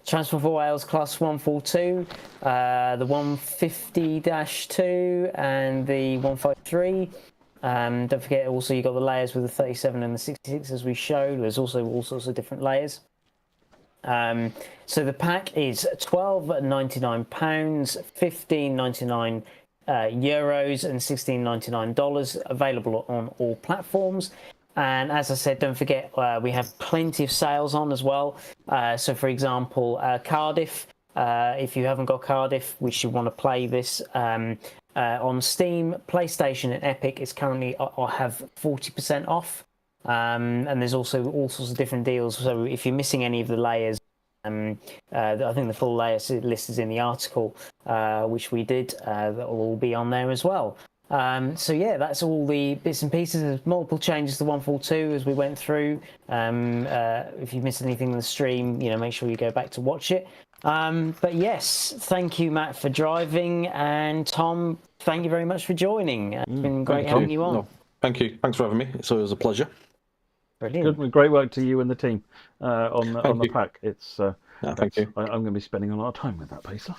Transport for Wales Class 142, the 150-2, and the 153. Don't forget, also you got the layers with the 37 and the 66 as we showed. There's also all sorts of different layers. So the pack is £12.99, £15.99 euros, and $16.99, available on all platforms. And as I said, don't forget, we have plenty of sales on as well. So for example, Cardiff, if you haven't got Cardiff, which you want to play this on Steam, PlayStation and Epic, is currently have 40% off. And there's also all sorts of different deals. So if you're missing any of the layers, I think the full layer list is in the article, which we did. That will all be on there as well. So yeah, that's all the bits and pieces. There's multiple changes to 142 as we went through. If you missed anything in the stream, make sure you go back to watch it. But yes, thank you, Matt, for driving, and Tom, thank you very much for joining. It's been great having you on. No, thank you. Thanks for having me. It was a pleasure. Brilliant. Good, great work to you and the team on the pack. It's thank you. I'm going to be spending a lot of time with that pacer.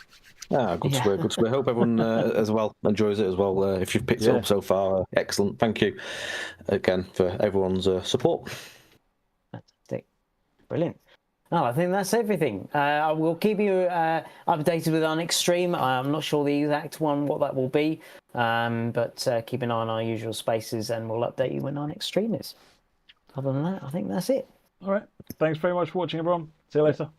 Good to hear. Good to hear. Hope everyone as well enjoys it as well. If you've picked it up so far, excellent. Thank you again for everyone's support. Fantastic. Brilliant. I think that's everything. I will keep you updated with our next stream. I'm not sure the exact one, what that will be, but keep an eye on our usual spaces, and we'll update you when our next stream is. Other than that, I think that's it. All right. Thanks very much for watching, everyone. See you later.